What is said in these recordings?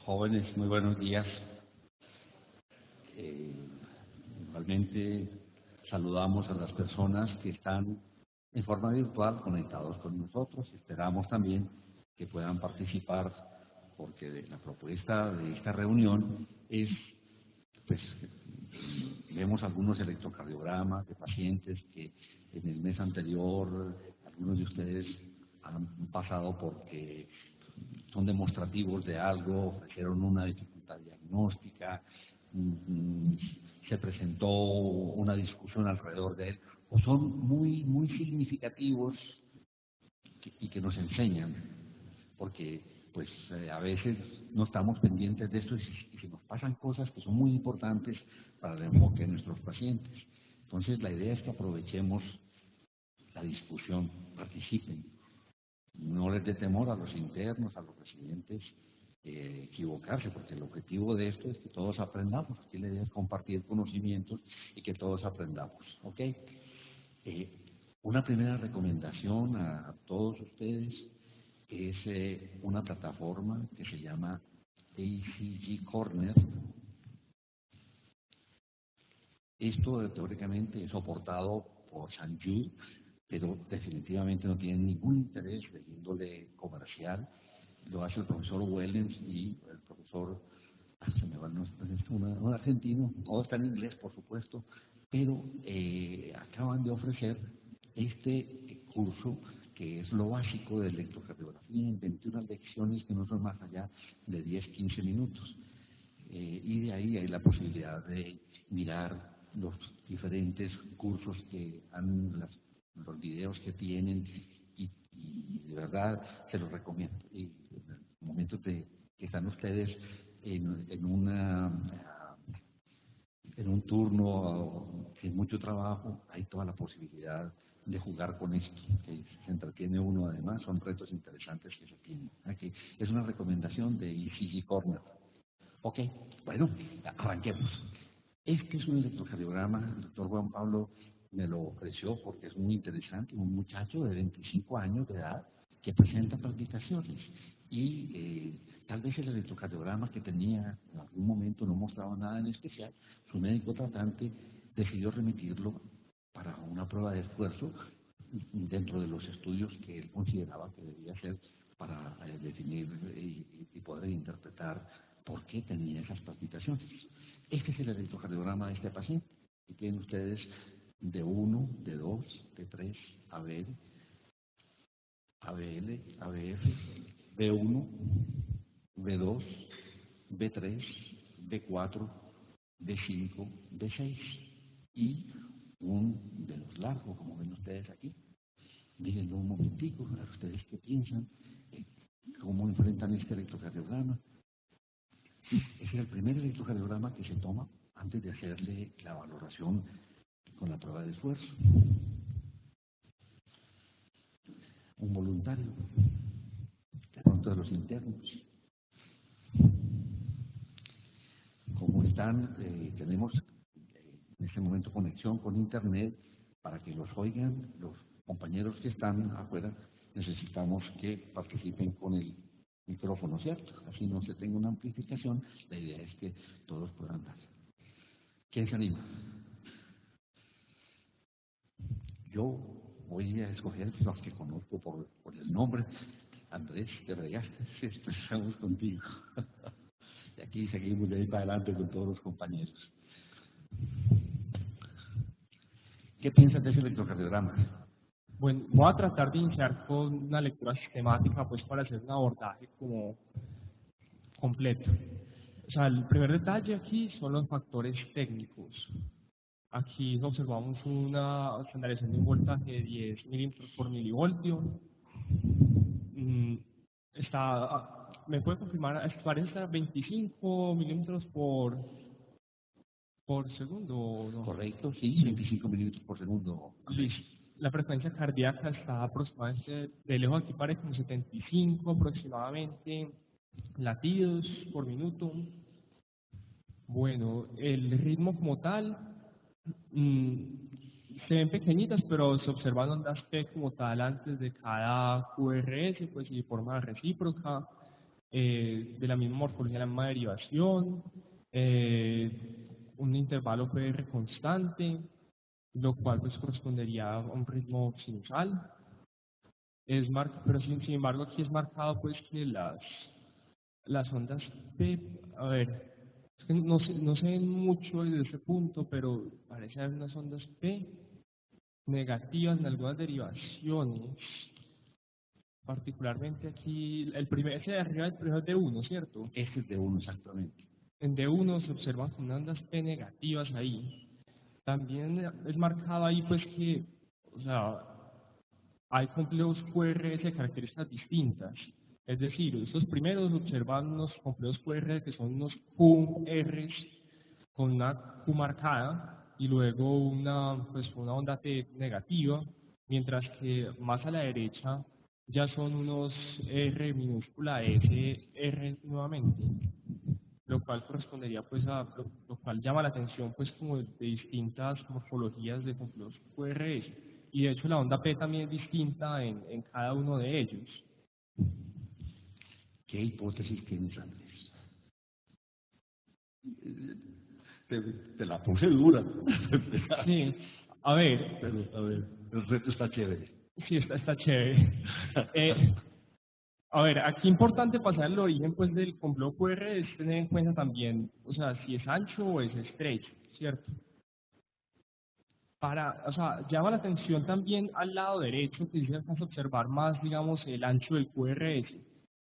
Jóvenes, muy buenos días. Eh, Igualmente saludamos a las personas que están en forma virtual conectados con nosotros. Esperamos también que puedan participar porque la propuesta de esta reunión es, pues, vemos algunos electrocardiogramas de pacientes que en el mes anterior algunos de ustedes han pasado porque son demostrativos de algo, ofrecieron una dificultad diagnóstica, se presentó una discusión alrededor de él, o son muy significativos y que nos enseñan, porque pues a veces no estamos pendientes de esto y se nos pasan cosas que son muy importantes para el enfoque de nuestros pacientes. Entonces la idea es que aprovechemos la discusión, participen. No les dé temor a los internos, a los residentes, equivocarse, porque el objetivo de esto es que todos aprendamos. Aquí la idea es compartir conocimientos y que todos aprendamos. ¿Ok? Una primera recomendación a todos ustedes es una plataforma que se llama ACG Corner. Esto teóricamente es soportado por St. Jude, pero definitivamente no tiene ningún interés de índole comercial. Lo hace el profesor Wellens y el profesor, se me va, no, es un argentino, todo está en inglés por supuesto, pero acaban de ofrecer este curso que es lo básico de electrocardiografía en 21 lecciones que no son más allá de 10-15 minutos. Y de ahí hay la posibilidad de mirar los diferentes cursos que han, los videos que tienen y de verdad se los recomiendo. Y en el momento que están ustedes en un turno sin mucho trabajo, hay toda la posibilidad de jugar con esto, que se entretiene uno además, son retos interesantes que se tienen. Aquí es una recomendación de ECG Corner. Ok, bueno, arranquemos. Este es un electrocardiograma, el doctor Juan Pablo me lo ofreció porque es muy interesante, un muchacho de 25 años de edad que presenta palpitaciones y tal vez el electrocardiograma que tenía en algún momento no mostraba nada en especial, su médico tratante decidió remitirlo para una prueba de esfuerzo dentro de los estudios que él consideraba que debía hacer para definir y poder interpretar por qué tenía esas palpitaciones. Este es el electrocardiograma de este paciente. Y tienen ustedes D1, D2, D3, ABL, ABL, ABF, B1, B2, B3, B4, B5, B6 y un de los largos, como ven ustedes aquí. Mírenlo un momentico, a ver ustedes qué piensan, cómo enfrentan este electrocardiograma. Ese es el primer electrocardiograma que se toma antes de hacerle la valoración con la prueba de esfuerzo. Un voluntario, de pronto de los internos. Como están, tenemos en este momento conexión con internet para que los oigan los compañeros que están afuera, necesitamos que participen con el micrófono, ¿cierto? Así no se tenga una amplificación, la idea es que todos puedan dar. ¿Quién se anima? Yo voy a escoger los que conozco por el nombre. Andrés, te regaste, empezamos contigo. Y aquí seguimos de ahí para adelante con todos los compañeros. ¿Qué piensas de ese electrocardiograma? Bueno, voy a tratar de iniciar con una lectura sistemática, pues para hacer un abordaje como completo. O sea, el primer detalle aquí son los factores técnicos. Aquí observamos una estandarización de un voltaje de 10 milímetros por milivoltio. ¿Me puede confirmar? Parece estar 25 milímetros por segundo o no? Correcto, sí, 25 milímetros por segundo. Listo. La frecuencia cardíaca está aproximadamente, de lejos aquí parece como 75 aproximadamente latidos por minuto. Bueno, el ritmo como tal, se ven pequeñitas, pero se observan ondas P como tal antes de cada QRS, pues y de forma recíproca. de la misma morfología, la misma derivación, un intervalo PR constante, lo cual pues correspondería a un ritmo sinusal. Pero sin embargo aquí es marcado pues que las ondas P, a ver, es que no se ven mucho desde ese punto, pero parece haber unas ondas P negativas en algunas derivaciones. Particularmente aquí, ese de arriba, el primero es de 1, ¿cierto? Este es de 1 exactamente. En D1 se observan unas ondas P negativas ahí. También es marcado ahí pues que, o sea, hay complejos QRS de características distintas. Es decir, estos primeros observan unos complejos QRS que son unos QRs con una Q marcada y luego una onda T negativa, mientras que más a la derecha ya son unos R minúscula S, R nuevamente, lo cual correspondería pues lo cual llama la atención pues como de distintas morfologías de complejos QRS. Y de hecho la onda P también es distinta en cada uno de ellos. ¿Qué hipótesis tienes, Andrés? Te la puse dura. Sí, a ver. Pero, a ver, el reto está chévere. Sí, está chévere. A ver, aquí importante pasar el origen pues del complejo QR es tener en cuenta también, o sea, si es ancho o es estrecho, ¿cierto? O sea, llama la atención también al lado derecho, que se alcanza a observar más, digamos, el ancho del QRS.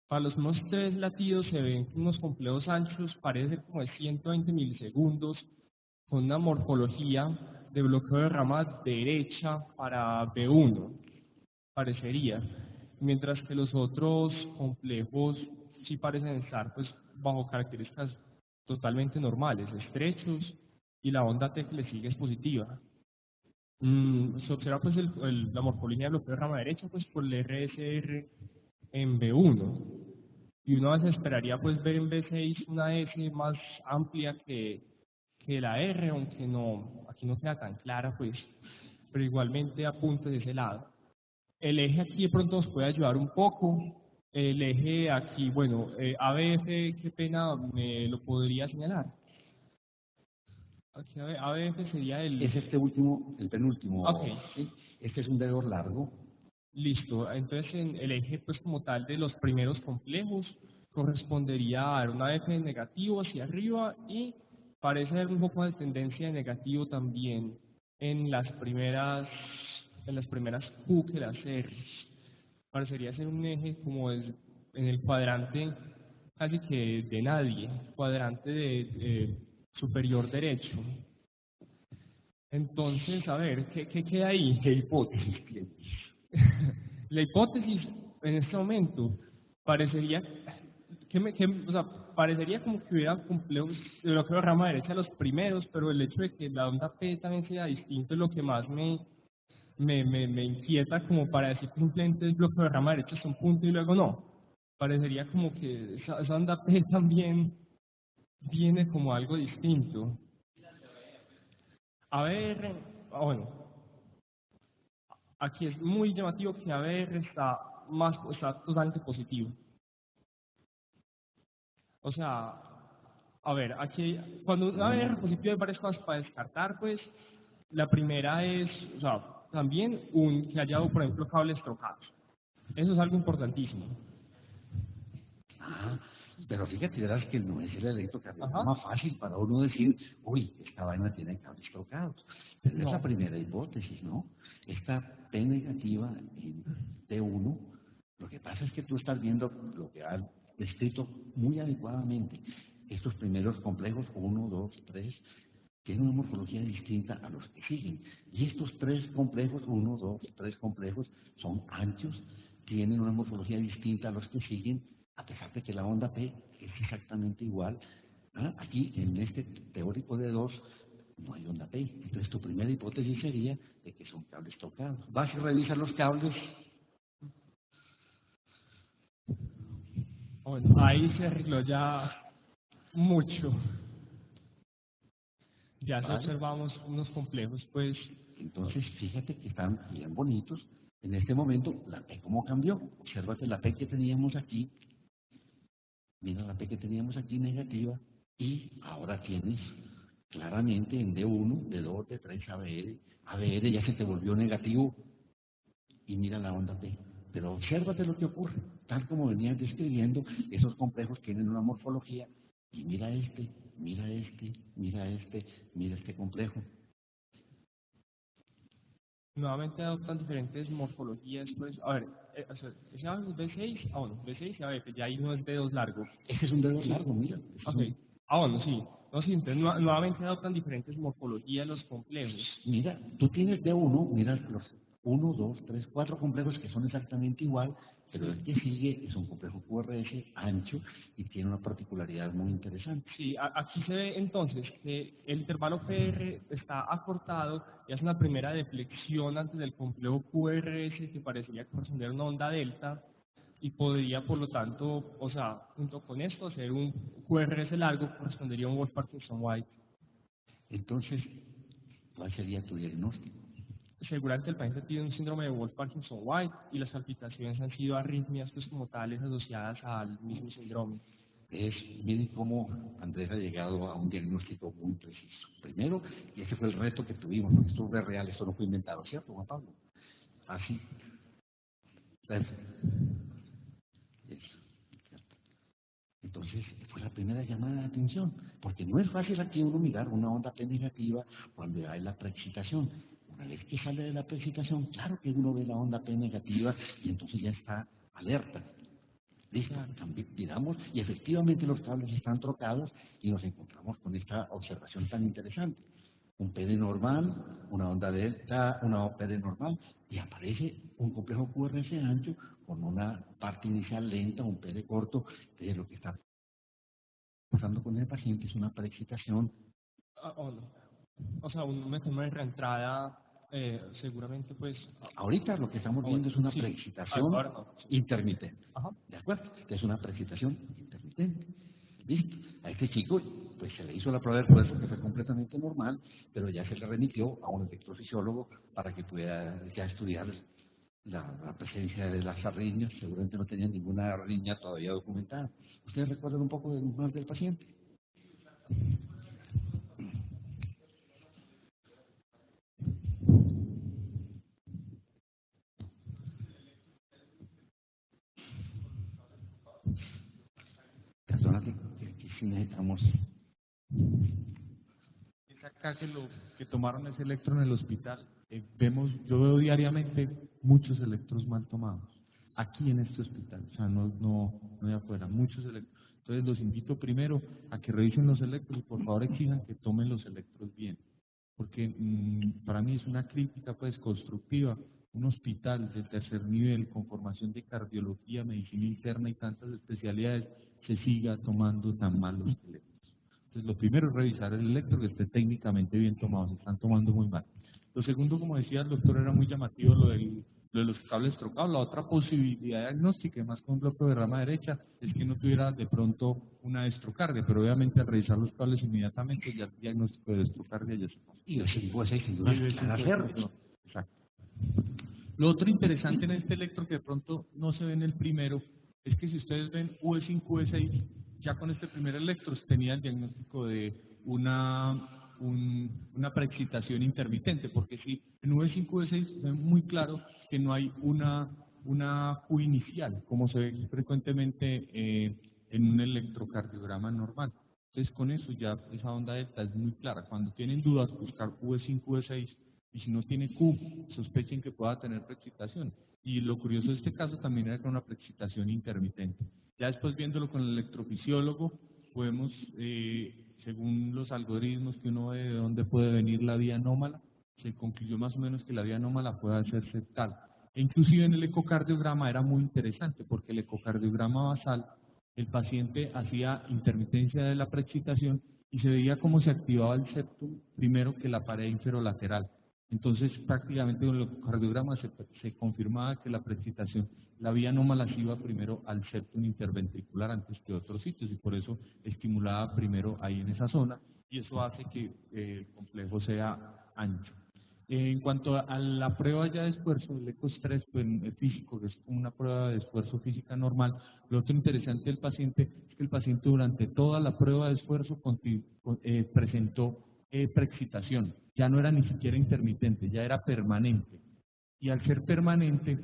Para los unos 3 latidos se ven unos complejos anchos, parece como de 120 milisegundos, con una morfología de bloqueo de rama derecha para B1, parecería. Mientras que los otros complejos sí parecen estar pues bajo características totalmente normales, estrechos, y la onda T que le sigue es positiva. Se observa pues la morfología del bloqueo de rama derecha pues por el RSR en B1 y uno a veces esperaría pues ver en B6 una S más amplia que la R, aunque no, aquí no queda tan clara pues, pero igualmente apunta de ese lado. El eje aquí de pronto nos puede ayudar un poco. El eje aquí, bueno, ABF, qué pena, ¿me lo podría señalar? Aquí ABF sería Es este último, el penúltimo. Ok. ¿Sí? Este es un dedo largo. Listo, entonces en el eje pues como tal de los primeros complejos correspondería a una F negativo hacia arriba y parece haber un poco de tendencia de negativo también en las primeras Q que las R. Parecería ser un eje como en el cuadrante casi que de nadie, cuadrante de superior derecho. Entonces, a ver, ¿qué queda ahí? ¿Qué hipótesis tienes? La hipótesis en este momento parecería o sea, parecería como que hubiera complejos de bloqueo de rama derecha los primeros, pero el hecho de que la onda P también sea distinto es lo que más me inquieta como para decir que simplemente el bloqueo de rama derecha es un punto y luego no. Parecería como que esa onda P también viene como algo distinto. ABR, bueno, aquí es muy llamativo que ABR está totalmente positivo. O sea, a ver, aquí cuando ABR positivo hay varias cosas para descartar, pues la primera es, o sea, también que haya, por ejemplo, cables trocados. Eso es algo importantísimo. Ah, pero fíjate, verás que no es el electrocardiograma Ajá. más fácil para uno decir, uy, esta vaina tiene cables trocados. Pero es No. la primera hipótesis, ¿no? Esta P negativa en T1, lo que pasa es que tú estás viendo lo que ha descrito muy adecuadamente. Estos primeros complejos, 1, 2, 3, tienen una morfología distinta a los que siguen. Y estos 3 complejos, 1, 2, 3 complejos, son anchos, tienen una morfología distinta a los que siguen, a pesar de que la onda P es exactamente igual. Aquí, en este teórico de 2, no hay onda P. Entonces, tu primera hipótesis sería de que son cables tocados. Vas y revisas los cables. Bueno, ahí se arregló ya mucho. Ya ¿Vale? observamos unos complejos, pues. Entonces, fíjate que están bien bonitos. En este momento, la P, ¿cómo cambió? Obsérvate la P que teníamos aquí, Mira la P que teníamos aquí negativa y ahora tienes claramente en D1, D2, D3, ABR. ABR ya se te volvió negativo y mira la onda P. Pero obsérvate lo que ocurre. Tal como venías describiendo, esos complejos tienen una morfología y mira este, mira este, mira este, mira este complejo. Nuevamente adoptan diferentes morfologías, pues, a ver, o sea, ese A es B6, bueno, B6 y AB, ya ahí no es B2 largo. Ese es un dedo largo, mira. Ok, bueno, sí. No, sí, entonces nuevamente adoptan diferentes morfologías los complejos. Mira, tú tienes D1, mira los 1, 2, 3, 4 complejos que son exactamente igual, pero el que sigue es un complejo QRS ancho y tiene una particularidad muy interesante. Sí, aquí se ve entonces que el intervalo PR está acortado y hace una primera deflexión antes del complejo QRS que parecería corresponder a una onda delta y podría, por lo tanto, o sea, junto con esto, hacer un QRS largo correspondería a un Wolff-Parkinson-White. Entonces, ¿cuál sería tu diagnóstico? Seguramente el paciente tiene un síndrome de Wolff-Parkinson-White y las palpitaciones han sido arritmias pues como tales asociadas al mismo síndrome. Miren cómo Andrés ha llegado a un diagnóstico muy preciso. Primero, y ese fue el reto que tuvimos, porque esto es real, esto no fue inventado, ¿cierto, Juan Pablo? Así. Eso. Entonces, fue la primera llamada de atención, porque no es fácil aquí uno mirar una onda P negativa cuando hay la preexcitación. Una vez que sale de la preexcitación, claro que uno ve la onda P negativa y entonces ya está alerta. Listo, miramos y efectivamente los cables están trocados y nos encontramos con esta observación tan interesante. Un PD normal, una onda delta, una PD normal, y aparece un complejo QRS ancho con una parte inicial lenta, un PD corto, que lo que está pasando con el paciente es una preexcitación. O sea, un mecanismo de reentrada, seguramente pues... Ahorita lo que estamos viendo es una sí, preexcitación ahora no. intermitente. Ajá. ¿De acuerdo? Que es una preexcitación intermitente. Listo. A este chico, pues se le hizo la prueba de esfuerzo que fue completamente normal, pero ya se le remitió a un electrofisiólogo para que pudiera ya estudiar la presencia de las arritmias. Seguramente no tenía ninguna arritmia todavía documentada. ¿Ustedes recuerdan un poco más del paciente? Personas que sí necesitamos. Es acá que tomaron ese electro en el hospital. Yo veo diariamente muchos electros mal tomados. Aquí en este hospital, o sea, no de afuera, muchos electros. Entonces los invito primero a que revisen los electros y por favor exijan que tomen los electros bien. Porque para mí es una crítica pues constructiva. Un hospital de tercer nivel con formación de cardiología, medicina interna y tantas especialidades se siga tomando tan mal los electros. Entonces, lo primero es revisar el electro que esté técnicamente bien tomado, se están tomando muy mal. Lo segundo, como decía el doctor, era muy llamativo lo de los cables trocados. La otra posibilidad diagnóstica, más con un bloqueo de rama derecha, es que no tuviera de pronto una destrocardia, pero obviamente al revisar los cables inmediatamente ya el diagnóstico de destrocardia ya se pasa. Y el 5-6 sin duda Exacto. Lo otro interesante en este electro que de pronto no se ve en el primero es que si ustedes ven UE5, UE6, ya con este primer electro tenía el diagnóstico de una preexcitación intermitente, porque si en UE5, UE6 ven muy claro que no hay una Q inicial, como se ve frecuentemente en un electrocardiograma normal. Entonces con eso ya esa onda delta es muy clara. Cuando tienen dudas, buscar UE5, UE6, y si no tiene Q, sospechen que pueda tener preexcitación. Y lo curioso de este caso también era con una preexcitación intermitente. Ya después viéndolo con el electrofisiólogo, podemos, según los algoritmos que uno ve de dónde puede venir la vía anómala, se concluyó más o menos que la vía anómala puede hacer septal. E inclusive en el ecocardiograma era muy interesante, porque el ecocardiograma basal, el paciente hacía intermitencia de la preexcitación y se veía cómo se activaba el septum primero que la pared inferolateral. Entonces, prácticamente con el ecocardiograma se confirmaba que la preexcitación, la vía anómala se iba primero al septum interventricular antes que a otros sitios y por eso estimulaba primero ahí en esa zona y eso hace que el complejo sea ancho. En cuanto a la prueba ya de esfuerzo, el ecoestrés pues, físico, que es como una prueba de esfuerzo física normal, lo otro interesante del paciente es que el paciente durante toda la prueba de esfuerzo presentó preexcitación, ya no era ni siquiera intermitente, ya era permanente. Y al ser permanente,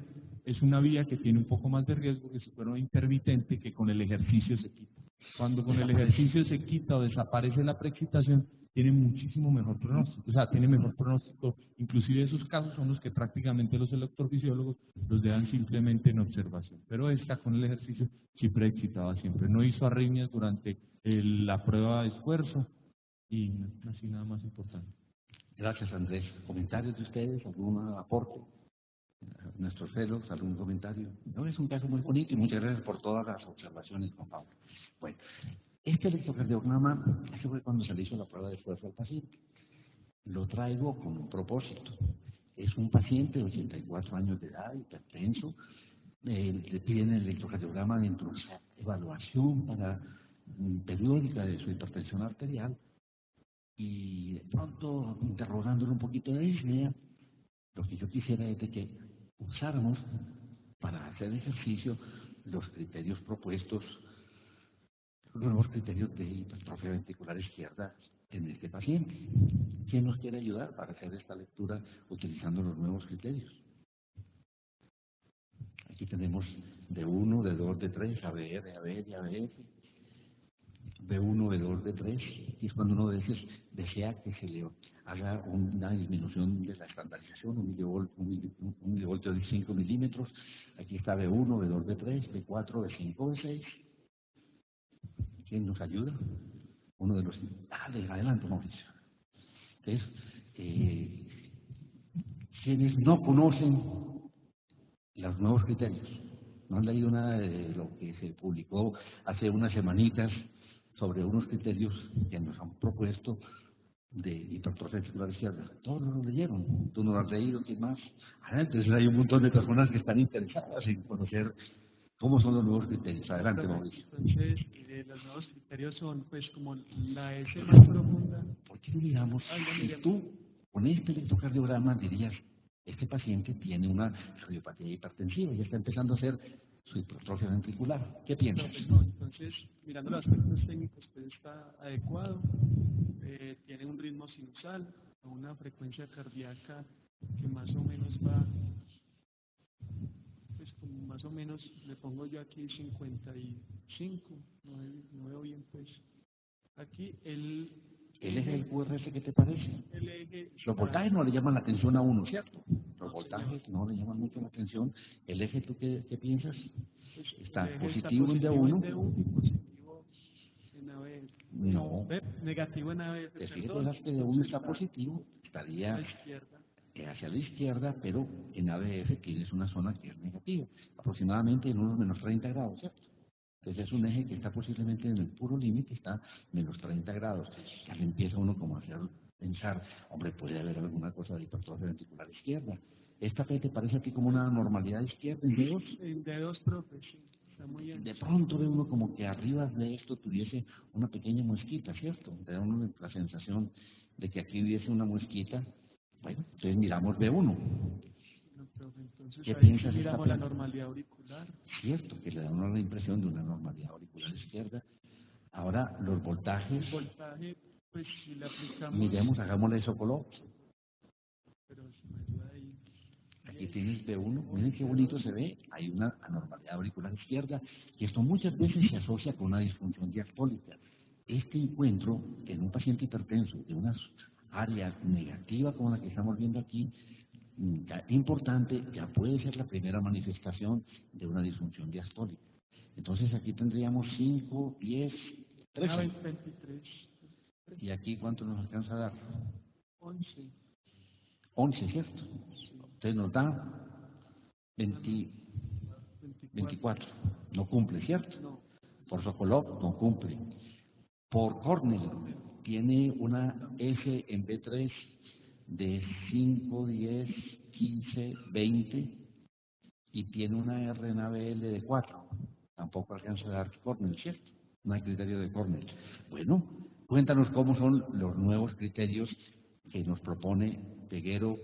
es una vía que tiene un poco más de riesgo que si fuera intermitente, que con el ejercicio se quita. Cuando con el ejercicio se quita o desaparece la preexcitación, tiene muchísimo mejor pronóstico, o sea, tiene mejor pronóstico. Inclusive esos casos son los que prácticamente los electrofisiólogos los dejan simplemente en observación. Pero esta con el ejercicio sí preexcitaba siempre. No hizo arritmias durante la prueba de esfuerzo y así nada más importante. Gracias, Andrés. ¿Comentarios de ustedes? ¿Algún aporte? Nuestros fellows, ¿algún comentario? No, es un caso muy bonito y muchas gracias por todas las observaciones, Juan Pablo. Bueno, este electrocardiograma, ese fue cuando se le hizo la prueba de esfuerzo al paciente. Lo traigo con un propósito. Es un paciente de 84 años de edad, hipertenso. Le piden el electrocardiograma dentro de esa evaluación periódica de su hipertensión arterial. Y de pronto, interrogándole un poquito de disnea, lo que yo quisiera es de que usáramos para hacer ejercicio los criterios propuestos, los nuevos criterios de hipertrofia ventricular izquierda en este paciente. ¿Quién nos quiere ayudar para hacer esta lectura utilizando los nuevos criterios? Aquí tenemos D1, D2, D3, ABR, ABR, ABF, B1, B2, B3, y es cuando uno a veces desea que se le haga una disminución de la estandarización, un milivoltio de 5 milímetros. Aquí está B1, B2, B3, B4, B5, B6. ¿Quién nos ayuda? Uno de los... adelante, Mauricio. Entonces, quienes no conocen los nuevos criterios, no han leído nada de lo que se publicó hace unas semanitas sobre unos criterios que nos han propuesto de hipertrofia ventricular izquierda. Todos lo leyeron, tú no lo has leído, ¿quién más? Entonces hay un montón de personas que están interesadas en conocer cómo son los nuevos criterios. Adelante, Mauricio. Entonces, los nuevos criterios son pues como la S más profunda. ¿Por qué no digamos, si tú con este electrocardiograma dirías, este paciente tiene una cardiopatía hipertensiva y está empezando a hacer su hipertrofia ventricular? ¿Qué piensas? No, entonces, mirando los aspectos técnicos, pues está adecuado, tiene un ritmo sinusal, a una frecuencia cardíaca que más o menos va, pues como más o menos, le pongo yo aquí 55, no veo bien pues, aquí el eje del QRS, ¿qué te parece? El eje, los voltajes no le llaman la atención a uno, ¿cierto? Los voltajes no le llaman mucho la atención. ¿El eje tú qué piensas? Está positivo en D1. y positivo en ABF. No. Negativo en ABF. Te fijas que D1 está positivo, estaría hacia la izquierda, pero en ABF tienes una zona que es negativa, aproximadamente en unos menos 30 grados, ¿cierto? Entonces es un eje que está posiblemente en el puro límite, está menos 30 grados. Ya le empieza uno como a hacer pensar, hombre, puede haber alguna cosa de hipertrofia ventricular izquierda. ¿Esta P te parece a ti como una normalidad izquierda en D2? En D2, profe, sí. Está muy bien. De pronto ve uno como que arriba de esto tuviese una pequeña muesquita, ¿cierto? Te da uno la sensación de que aquí hubiese una muesquita. Bueno, entonces miramos B1. Entonces, ¿qué piensas? Miramos la normalidad auricular. Cierto, que le da una la impresión de una normalidad auricular izquierda. Ahora, los voltajes. El voltaje, pues si le aplicamos. Miremos, hagámosle eso color. Pero si me ayuda ahí. Aquí tienes B1, miren qué bonito se ve, hay una anormalidad auricular izquierda, y esto muchas veces se asocia con una disfunción diastólica. Este encuentro en un paciente hipertenso de una área negativa como la que estamos viendo aquí, importante, ya puede ser la primera manifestación de una disfunción diastólica. Entonces aquí tendríamos 5, 10, 13. 23. ¿Y aquí cuánto nos alcanza a dar? 11. 11, ¿cierto? Entonces nos da 24. No cumple, ¿cierto? No. Por Sokolov no cumple. Por Cornell tiene una S en B3 de 5, 10, 15, 20 y tiene una R en ABL de 4. Tampoco alcanza a dar Cornell, ¿cierto? No hay criterio de Cornell. Bueno, cuéntanos cómo son los nuevos criterios que nos propone Peguero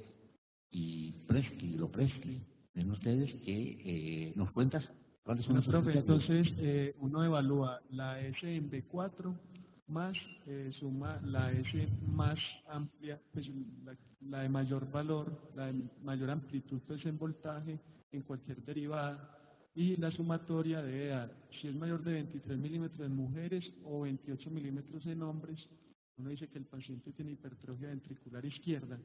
y Presky. Ven ustedes que nos cuentas cuáles son Bueno, los profe, criterios. entonces uno evalúa la S en B4 más suma la S más amplia, pues la de mayor valor, la de mayor amplitud pues en voltaje en cualquier derivada, y la sumatoria debe dar, si es mayor de 23 milímetros en mujeres o 28 milímetros en hombres, uno dice que el paciente tiene hipertrofia ventricular izquierda.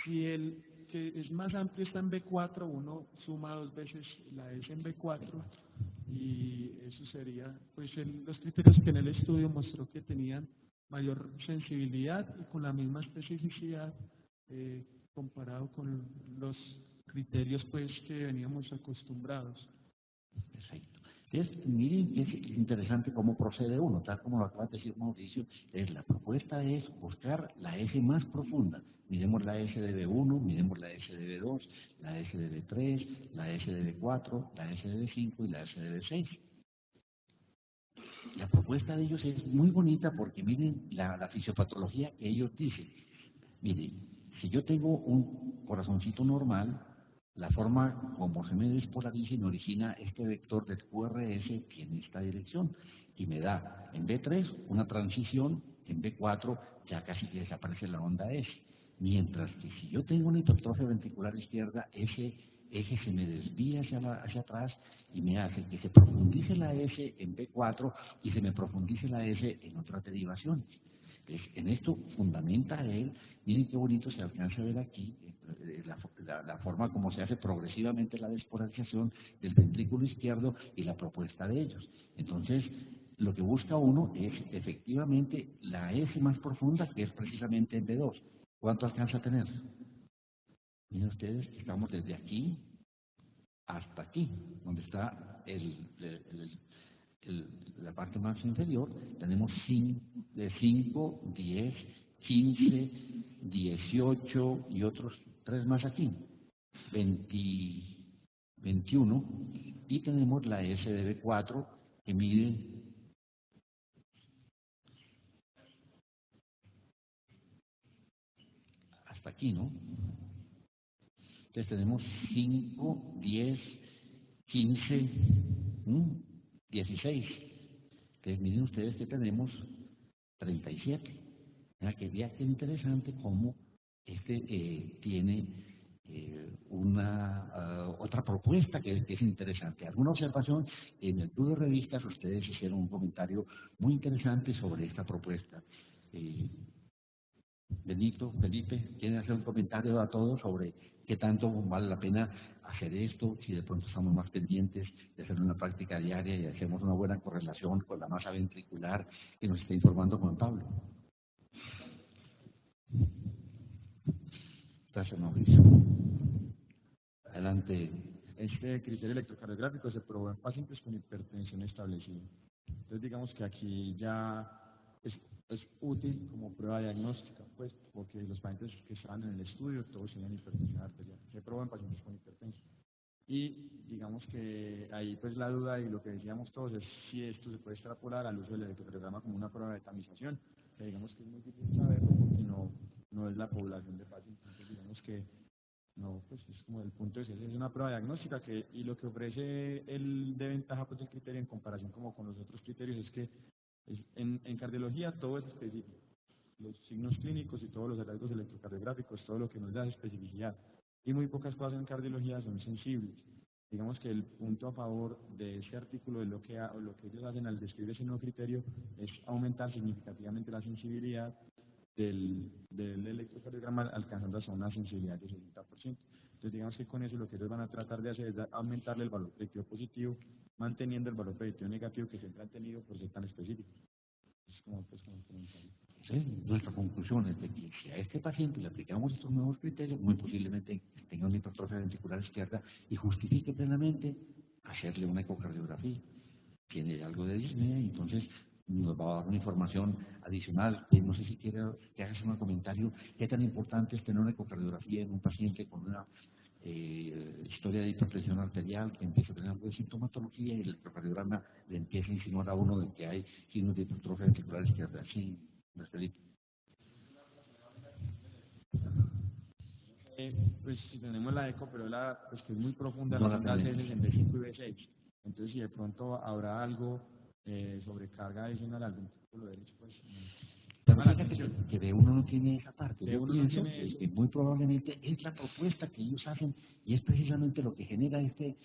Si el que es más amplio está en B4, uno suma dos veces la S en B4 y eso sería, pues los criterios que en el estudio mostró que tenían mayor sensibilidad y con la misma especificidad comparado con los criterios pues que veníamos acostumbrados. Perfecto. Entonces, miren que es interesante cómo procede uno, tal como lo acaba de decir Mauricio. La propuesta es buscar la S más profunda. Miremos la S de B1, miremos la S de B2, la S de B3, la S de B4, la S de B5 y la S de B6. La propuesta de ellos es muy bonita porque miren la fisiopatología que ellos dicen. Miren, si yo tengo un corazoncito normal, la forma como se me despolariza y me origina este vector del QRS tiene esta dirección y me da en B3 una transición, en B4 ya casi que desaparece la onda S. Mientras que si yo tengo una hipertrofia ventricular izquierda, ese eje se me desvía hacia atrás y me hace que se profundice la S en B4 y se me profundice la S en otras derivaciones. En esto fundamenta él, miren qué bonito se alcanza a ver aquí, la forma como se hace progresivamente la despolarización del ventrículo izquierdo y la propuesta de ellos. Entonces, lo que busca uno es efectivamente la S más profunda, que es precisamente en B2. ¿Cuánto alcanza a tener? Miren ustedes, estamos desde aquí hasta aquí, donde está la parte más inferior, tenemos 5, 10, 15, 18 y otros 3 más aquí, 21, y tenemos la S de B4 que mide hasta aquí, ¿no? Entonces tenemos 5, 10, 15, 16. Entonces miren ustedes que tenemos 37. Mira que viaje interesante cómo tiene otra propuesta que es interesante. Alguna observación, en el club de revistas ustedes hicieron un comentario muy interesante sobre esta propuesta. Benito, Felipe, ¿quieren hacer un comentario a todos sobre qué tanto vale la pena hacer esto, si de pronto estamos más pendientes de hacer una práctica diaria y hacemos una buena correlación con la masa ventricular que nos está informando Juan Pablo? Gracias, Mauricio. Adelante. Este criterio electrocardiográfico se probó en pacientes con hipertensión establecida. Entonces, digamos que aquí ya es útil como prueba diagnóstica, pues, porque los pacientes que estaban en el estudio todos tenían hipertensión arterial. Se probó en pacientes con hipertensión. Y digamos que ahí pues la duda y lo que decíamos todos es si esto se puede extrapolar al uso del electrocardiograma como una prueba de tamización, que digamos que es muy difícil saberlo porque no es la población de pacientes. Entonces digamos que no, pues es como el punto es una prueba diagnóstica y lo que ofrece el de ventaja pues el criterio en comparación como con los otros criterios es que en cardiología todo es específico. Los signos clínicos y todos los hallazgos electrocardiográficos, todo lo que nos da es especificidad. Y muy pocas cosas en cardiología son sensibles. Digamos que el punto a favor de ese artículo, de lo que ellos hacen al describir ese nuevo criterio, es aumentar significativamente la sensibilidad del electrocardiograma, alcanzando hasta una sensibilidad del 60%. Entonces, digamos que con eso lo que ellos van a tratar de hacer es aumentarle el valor predictivo positivo, manteniendo el valor predictivo negativo que siempre han tenido por ser tan específicos. Es como un comentario. Sí, nuestra conclusión es de que si a este paciente le aplicamos estos nuevos criterios, muy posiblemente tenga una hipertrofia ventricular izquierda y justifique plenamente hacerle una ecocardiografía. Tiene algo de disnea y entonces nos va a dar una información adicional. No sé si quiere que hagas un comentario. ¿Qué tan importante es tener una ecocardiografía en un paciente con una historia de hipertensión arterial que empieza a tener algo de sintomatología y el electrocardiograma le empieza a insinuar a uno de que hay signos de hipertrofia ventricular izquierda? Sí, Felipe. Pues si tenemos la eco, pero pues que es muy profunda, No la la segunda tenemos. es en B5 y B6. Entonces, si de pronto habrá algo sobrecarga adicional, algún tipo de derecho, pues Pero llama la fíjate atención. que B1 no tiene esa parte. B1 Yo no pienso tiene eso. que muy probablemente es la propuesta que ellos hacen y es precisamente lo que genera este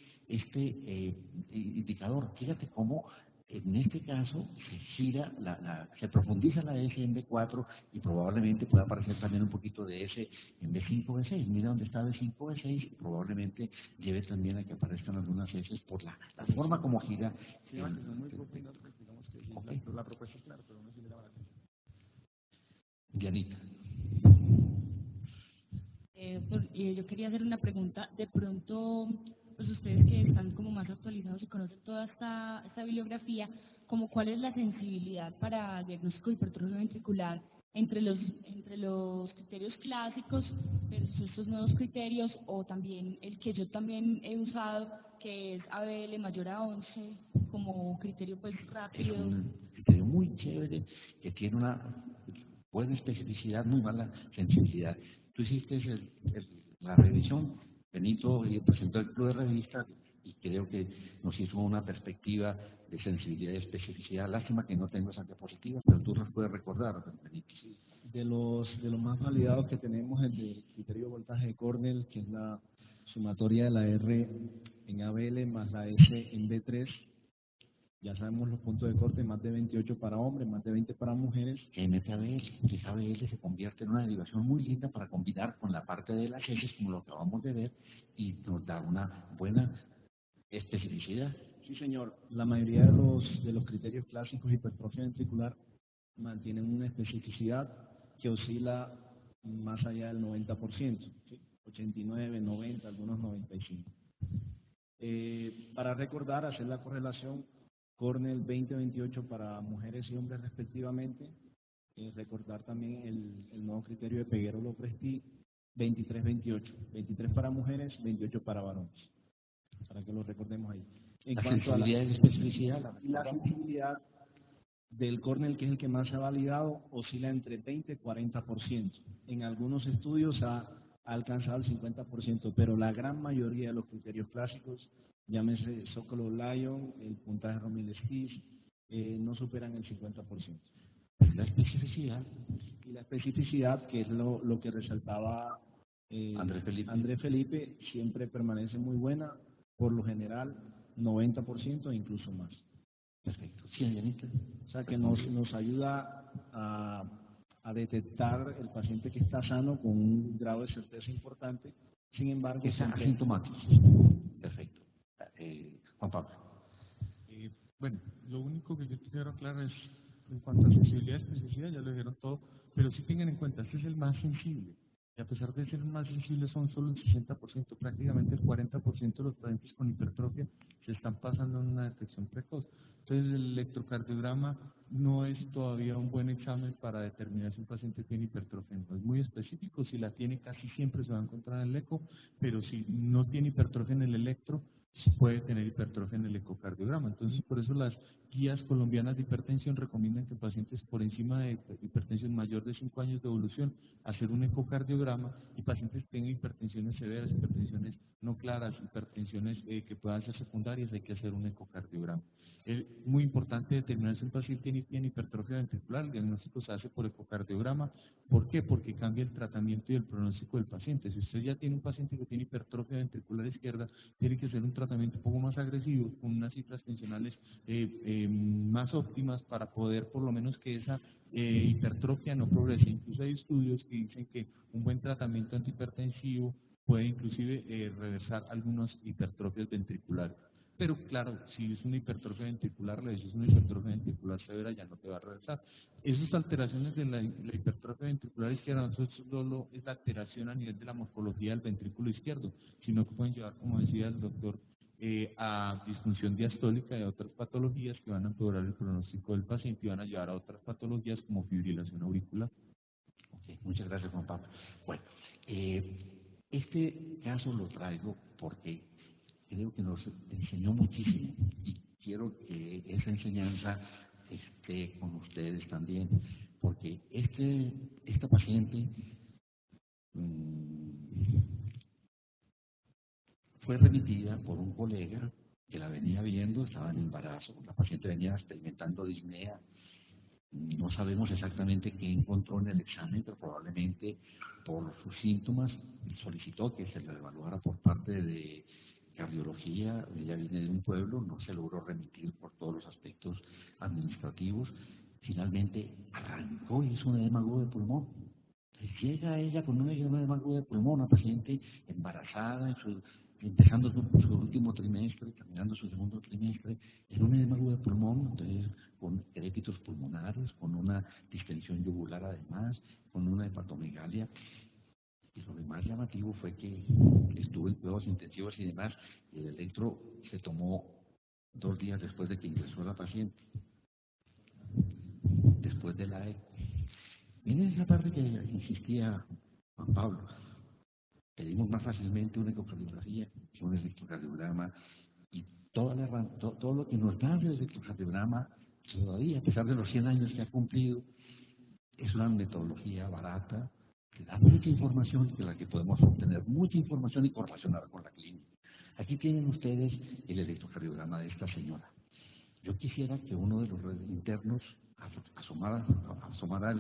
indicador. Fíjate cómo en este caso se gira, se profundiza la S en B4 y probablemente pueda aparecer también un poquito de S en B5, B6. Mira dónde está B5, B6 y probablemente lleve también a que aparezcan algunas S por la forma como gira. Sí, llama que son muy profundas, pues digamos que sí, Ok. la propuesta es clara, pero no sí le llama la atención. Dianita. Yo quería hacer una pregunta. De pronto, pues ustedes que están como más actualizados y conocen toda esta bibliografía, como cuál es la sensibilidad para diagnóstico de hipertrofia ventricular entre los criterios clásicos versus estos nuevos criterios, o también el que yo también he usado, que es ABL mayor a 11, como criterio pues Es rápido. un criterio muy chévere que tiene una buena especificidad, muy mala sensibilidad. Tú hiciste la revisión, Benito presentó el club de revistas y creo que nos hizo una perspectiva de sensibilidad y especificidad. Lástima que no tengo esas diapositivas, pero tú las puedes recordar, Benito. De los más validados que tenemos, el del criterio de voltaje de Cornell, que es la sumatoria de la R en ABL más la S en B3. Ya sabemos los puntos de corte, más de 28 para hombres, más de 20 para mujeres. MTABL, que esa ABL se convierte en una derivación muy linda para combinar con la parte de las S, como lo acabamos de ver, y nos da una buena especificidad. Sí, señor. La mayoría de los criterios clásicos de hipertrofia ventricular mantienen una especificidad que oscila más allá del 90%, ¿sí? 89, 90, algunos 95. Para recordar, hacer la correlación, Cornell 20-28 para mujeres y hombres respectivamente. Recordar también el nuevo criterio de Peguero-Lopresti 23-28. 23 para mujeres, 28 para varones. Para que lo recordemos ahí. En La cuanto a sensibilidad y la especificidad, la sensibilidad del Cornell, que es el que más se ha validado, oscila entre 20 y 40%. En algunos estudios ha alcanzado el 50%, pero la gran mayoría de los criterios clásicos, llámese Sokolov-Lyon, el puntaje Romil-Skiz, no superan el 50%. la especificidad. Y la especificidad, que es lo que resaltaba Andrés Felipe, siempre permanece muy buena, por lo general 90% e incluso más. Perfecto. Sí, Dianita. O sea que nos ayuda a detectar el paciente que está sano con un grado de certeza importante. Sin embargo, Es siempre asintomático. Perfecto. Juan Pablo. Bueno, lo único que yo quiero aclarar es, en cuanto a sensibilidad y especificidad, ya lo dijeron todo, pero sí tengan en cuenta, este es el más sensible. Y a pesar de ser el más sensible, son solo el 60%, prácticamente el 40% de los pacientes con hipertrofia se están pasando en una detección precoz. Entonces, el electrocardiograma no es todavía un buen examen para determinar si un paciente tiene hipertrofia. No es muy específico, si la tiene casi siempre se va a encontrar en el eco, pero si no tiene hipertrofia en el electro, puede tener hipertrofia en el ecocardiograma. Entonces, por eso las guías colombianas de hipertensión recomiendan que pacientes por encima de hipertensión mayor de 5 años de evolución, hacer un ecocardiograma, y pacientes que tengan hipertensiones severas, hipertensiones no claras, hipertensiones que puedan ser secundarias, hay que hacer un ecocardiograma. Es muy importante determinar si un paciente tiene hipertrofia ventricular. El diagnóstico se hace por ecocardiograma. ¿Por qué? Porque cambia el tratamiento y el pronóstico del paciente. Si usted ya tiene un paciente que tiene hipertrofia ventricular izquierda, tiene que hacer un tratamiento un poco más agresivo, con unas cifras tensionales más óptimas para poder por lo menos que esa hipertrofia no progrese. Incluso hay estudios que dicen que un buen tratamiento antihipertensivo puede inclusive reversar algunas hipertrofias ventriculares. Pero claro, si es una hipertrofia ventricular leve, si es una hipertrofia ventricular severa, ya no te va a reversar. Esas alteraciones de la hipertrofia ventricular izquierda no solo es la alteración a nivel de la morfología del ventrículo izquierdo, sino que pueden llevar, como decía el doctor, a disfunción diastólica y a otras patologías que van a empeorar el pronóstico del paciente y van a llevar a otras patologías como fibrilación auricular. Okay, muchas gracias, Juan Pablo. Bueno, este caso lo traigo porque creo que nos enseñó muchísimo y quiero que esa enseñanza esté con ustedes también, porque esta paciente fue remitida por un colega que la venía viendo, estaba en embarazo, la paciente venía experimentando disnea. No sabemos exactamente qué encontró en el examen, pero probablemente por sus síntomas solicitó que se le evaluara por parte de cardiología. Ella viene de un pueblo, no se logró remitir por todos los aspectos administrativos. Finalmente arrancó y hizo un edema agudo de pulmón. Llega ella con un edema agudo de pulmón, una paciente embarazada, empezando su último trimestre, terminando su segundo trimestre, en un edema agudo de pulmón, entonces con crépitos pulmonares, con una distensión yugular además, con una hepatomegalia. Y lo más llamativo fue que estuvo en cuidados intensivos y demás, y el electro se tomó 2 días después de que ingresó la paciente, después de la ECO. Miren esa parte que insistía Juan Pablo. Pedimos más fácilmente una ecocardiografía que un electrocardiograma, y todo lo que nos da el electrocardiograma todavía, a pesar de los 100 años que ha cumplido, es una metodología barata que da mucha información, de la que podemos obtener mucha información y correlacionar con la clínica. Aquí tienen ustedes el electrocardiograma de esta señora. Yo quisiera que uno de los internos asumiera el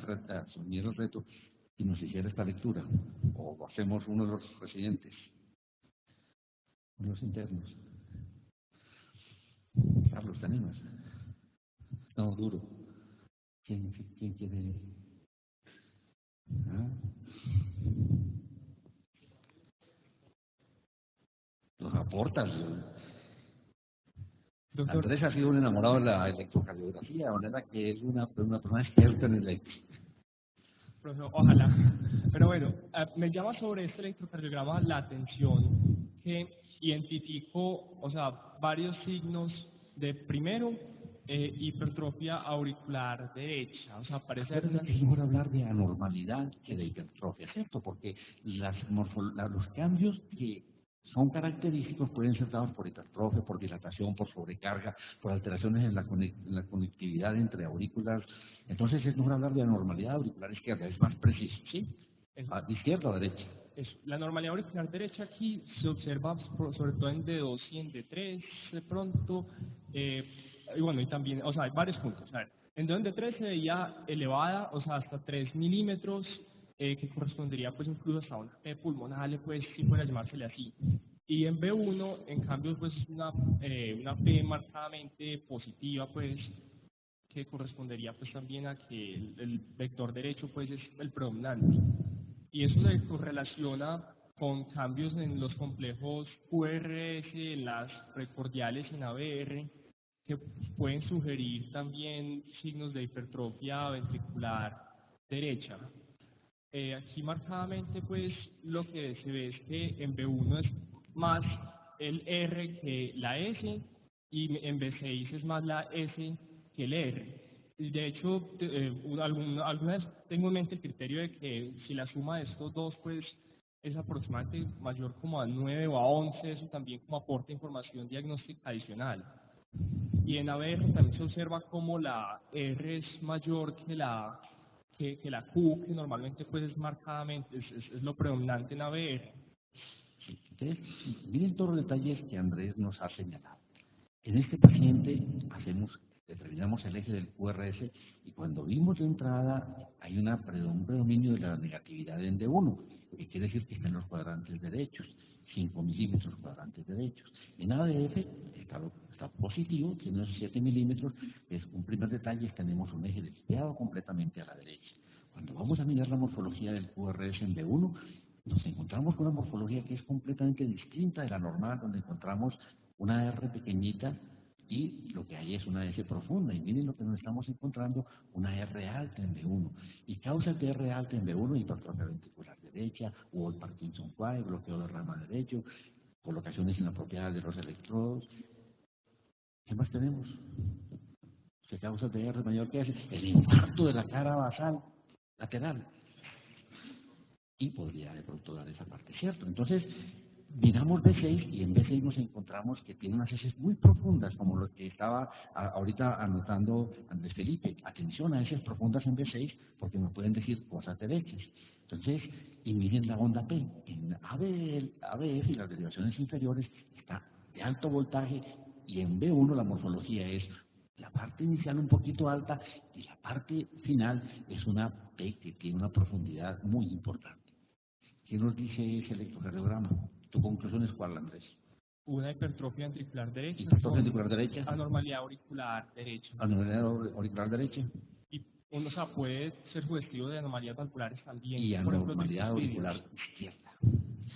reto y nos hiciera esta lectura, o hacemos uno de los residentes, uno de los internos. Carlos, ¿te animas? No, duro. ¿Quién quiere? ¿Ah? Nos aportas. Doctor, Andrés ha sido un enamorado de la electrocardiografía, de manera que es una persona experta en electro. profesor, ojalá. Pero bueno, me llama sobre este electrocardiograma la atención que identificó, o sea, varios signos de, primero, hipertrofia auricular derecha. O sea, parece Es mejor hablar de anormalidad que de hipertrofia, ¿cierto? Porque los cambios que son característicos pueden ser dados por hipertrofia, por dilatación, por sobrecarga, por alteraciones en la conectividad entre aurículas. Entonces es mejor hablar de anormalidad auricular izquierda, es más preciso, ¿sí? ¿De izquierda o derecha? La normalidad auricular derecha aquí se observa sobre todo en D2 y en D3 de pronto, y bueno, y también, o sea, hay varios puntos. A ver, en D3 se veía elevada, o sea, hasta 3 milímetros, que correspondería pues incluso hasta una P pulmonar, pues si fuera llamársele así. Y en B1, en cambio, pues una P marcadamente positiva, pues que correspondería pues también a que el vector derecho pues es el predominante. Y eso se correlaciona con cambios en los complejos QRS, en las precordiales y en ABR, que pueden sugerir también signos de hipertrofia ventricular derecha. Aquí marcadamente pues lo que se ve es que en B1 es más el R que la S, y en B6 es más la S que el R. Y de hecho, alguna vez tengo en mente el criterio de que si la suma de estos dos pues es aproximadamente mayor como a 9 o a 11, eso también como aporta información diagnóstica adicional. Y en ABR también se observa como la R es mayor que la Q, que normalmente pues es marcadamente, es lo predominante en ABR. Entonces, miren todos los detalles que Andrés nos ha señalado. En este paciente determinamos el eje del QRS, y cuando vimos de entrada hay un predominio de la negatividad en D1, lo que quiere decir que está en los cuadrantes derechos, 5 milímetros cuadrantes derechos. En ADF está positivo, tiene 7 milímetros, es un primer detalle, tenemos un eje desviado completamente a la derecha. Cuando vamos a mirar la morfología del QRS en B1, nos encontramos con una morfología que es completamente distinta de la normal, donde encontramos una R pequeñita y lo que hay es una S profunda. Y miren lo que nos estamos encontrando, una R alta en B1. Y causas de R alta en B1, hipertrofia ventricular derecha, o el Parkinson 4, bloqueo del rama derecho, colocaciones inapropiadas de los electrodos. ¿Qué más tenemos? ¿Qué causas de R mayor que S? El infarto de la cara basal lateral. Y podría de pronto dar esa parte, ¿cierto? Entonces, miramos B6 y en B6 nos encontramos que tiene unas heces muy profundas, como lo que estaba ahorita anotando Andrés Felipe. Atención a heces profundas en B6 porque nos pueden decir cosas derechas. Entonces, y miren la onda P. En ABF y las derivaciones inferiores está de alto voltaje y en B1 la morfología es la parte inicial un poquito alta y la parte final es una P que tiene una profundidad muy importante. ¿Qué nos dice ese electrocardiograma? ¿Tu conclusión es cuál, Andrés? Una hipertrofia ventricular derecha. Hipertrofia ventricular derecha. Anormalidad auricular derecha. Anormalidad auricular derecha. Y uno, o sea, puede ser sugestivo de anomalías valvulares también. Y por ejemplo, anormalidad tricuspidios. auricular izquierda.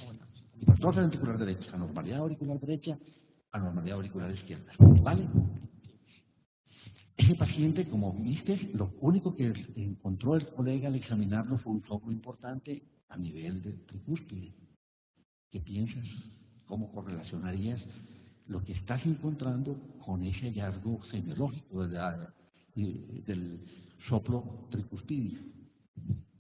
Bueno, Hipertrofia ventricular derecha, anormalidad auricular derecha, anormalidad auricular izquierda. ¿Vale? Ese paciente, como viste, lo único que encontró el colega al examinarlo fue un soplo importante a nivel de tricúspide. ¿Qué piensas? ¿Cómo correlacionarías lo que estás encontrando con ese hallazgo semiológico del soplo tricuspidio?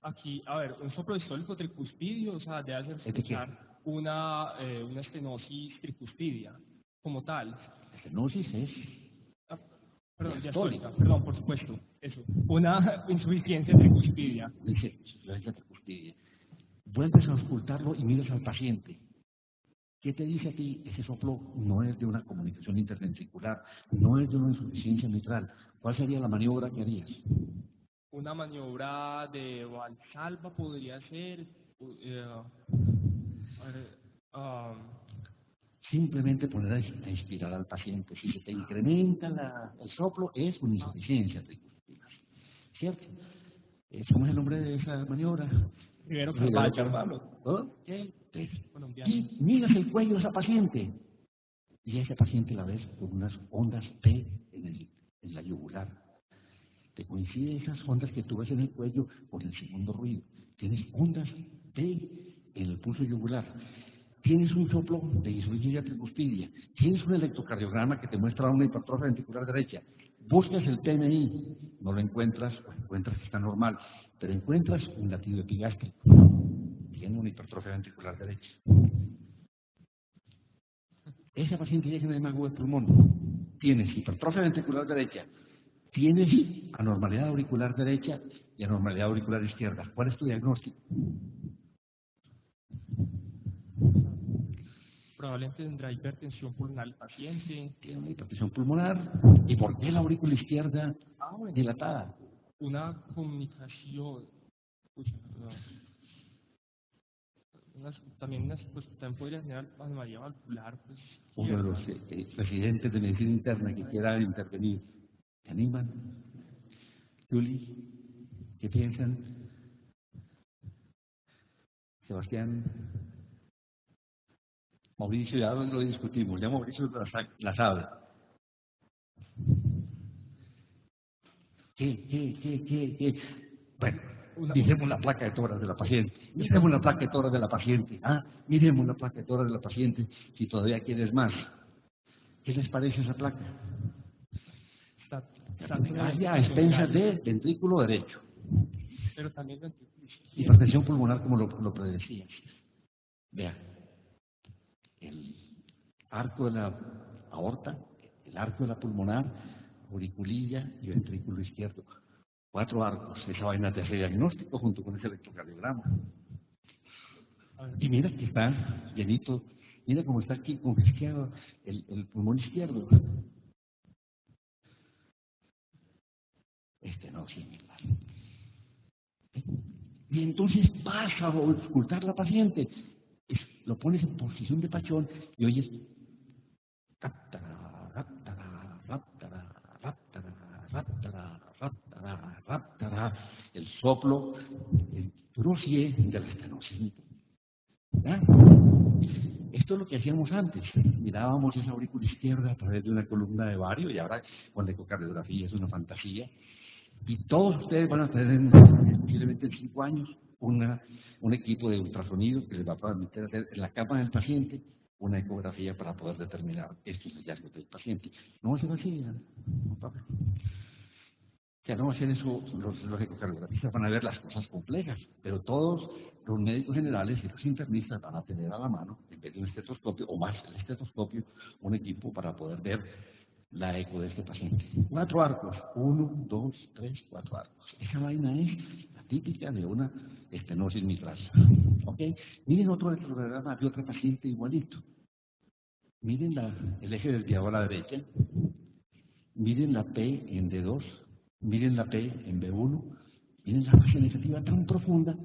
aquí, a ver, un soplo distólico tricuspidio, o sea, debe hacer sospechar una estenosis tricuspidia como tal. La estenosis es... Perdón, diastólica, perdón, por supuesto, eso. Una insuficiencia tricuspidia. Insuficiencia tricuspidia. Vuelves a auscultarlo y miras al paciente. ¿Qué te dice a ti? Ese soplo no es de una comunicación interventricular, no es de una insuficiencia mitral. ¿Cuál sería la maniobra que harías? Una maniobra de Valsalva podría ser... Simplemente poner a inspirar al paciente. Si se te incrementa el soplo, es una insuficiencia tricuspidal. ¿Cierto? ¿Cómo es el nombre de esa maniobra? Rivero Carvalho. Y miras el cuello de esa paciente. Y a ese paciente la ves con unas ondas P en la yugular. Te coinciden esas ondas que tú ves en el cuello con el segundo ruido. Tienes ondas P en el pulso yugular. Tienes un soplo de insuficiencia tricuspidia. Tienes un electrocardiograma que te muestra una hipertrofia ventricular derecha. Buscas el PMI, no lo encuentras, o encuentras que está normal, pero encuentras un latido epigástrico. Tiene una hipertrofia ventricular derecha. Ese paciente tiene edema de pulmón. Tienes hipertrofia ventricular derecha. Tienes anormalidad auricular derecha y anormalidad auricular izquierda. ¿Cuál es tu diagnóstico? Probablemente tendrá hipertensión pulmonar el paciente. Tiene una hipertensión pulmonar. ¿Y por qué la aurícula izquierda dilatada? Una comunicación. También podría tener anomalía valvular. Pues, uno de los residentes de medicina interna que quiera intervenir. ¿Se animan? Juli, ¿qué piensan? Sebastián, Mauricio, ya lo discutimos, ya Mauricio la sabe. ¿Qué? Bueno, miremos la placa de tórax de la paciente. Miremos la placa de tórax de la paciente. Miremos la placa de tórax de la paciente, si todavía quieres más. ¿Qué les parece esa placa? A expensas de ventrículo derecho. Pero también ventrículo izquierdo. Hipertensión pulmonar, como lo predecías. Vea, el arco de la aorta, el arco de la pulmonar, auriculilla y ventrículo izquierdo. 4 arcos. Esa vaina te hace diagnóstico junto con ese electrocardiograma. Y mira que está llenito. Mira cómo está aquí congestionado el pulmón izquierdo. No, similar. Y entonces vas a auscultar la paciente. Lo pones en posición de pachón y oyes raptara, raptara, raptara, raptara, raptara, raptara, raptara, el soplo, el trucie de la estenosis. Esto es lo que hacíamos antes. Mirábamos esa aurícula izquierda a través de una columna de bario y ahora con la ecocardiografía es una fantasía. Y todos ustedes van a tener posiblemente en 5 años un equipo de ultrasonido que les va a permitir hacer en la cama del paciente una ecografía para poder determinar estos hallazgos del paciente. No se vacía, no, que al no hacer eso, los ecocardiografistas van a ver las cosas complejas, pero todos los médicos generales y los internistas van a tener a la mano, en vez de un estetoscopio, o más el estetoscopio, un equipo para poder ver la eco de este paciente. 4 arcos, 1, 2, 3, 4 arcos. Esa vaina es la típica de una estenosis mitral. ¿Ok? Miren otro electrocardiograma de otra paciente igualito. Miren el eje desviado a la derecha. Miren la P en D2. Miren la P en B1. Miren la fase negativa tan profunda.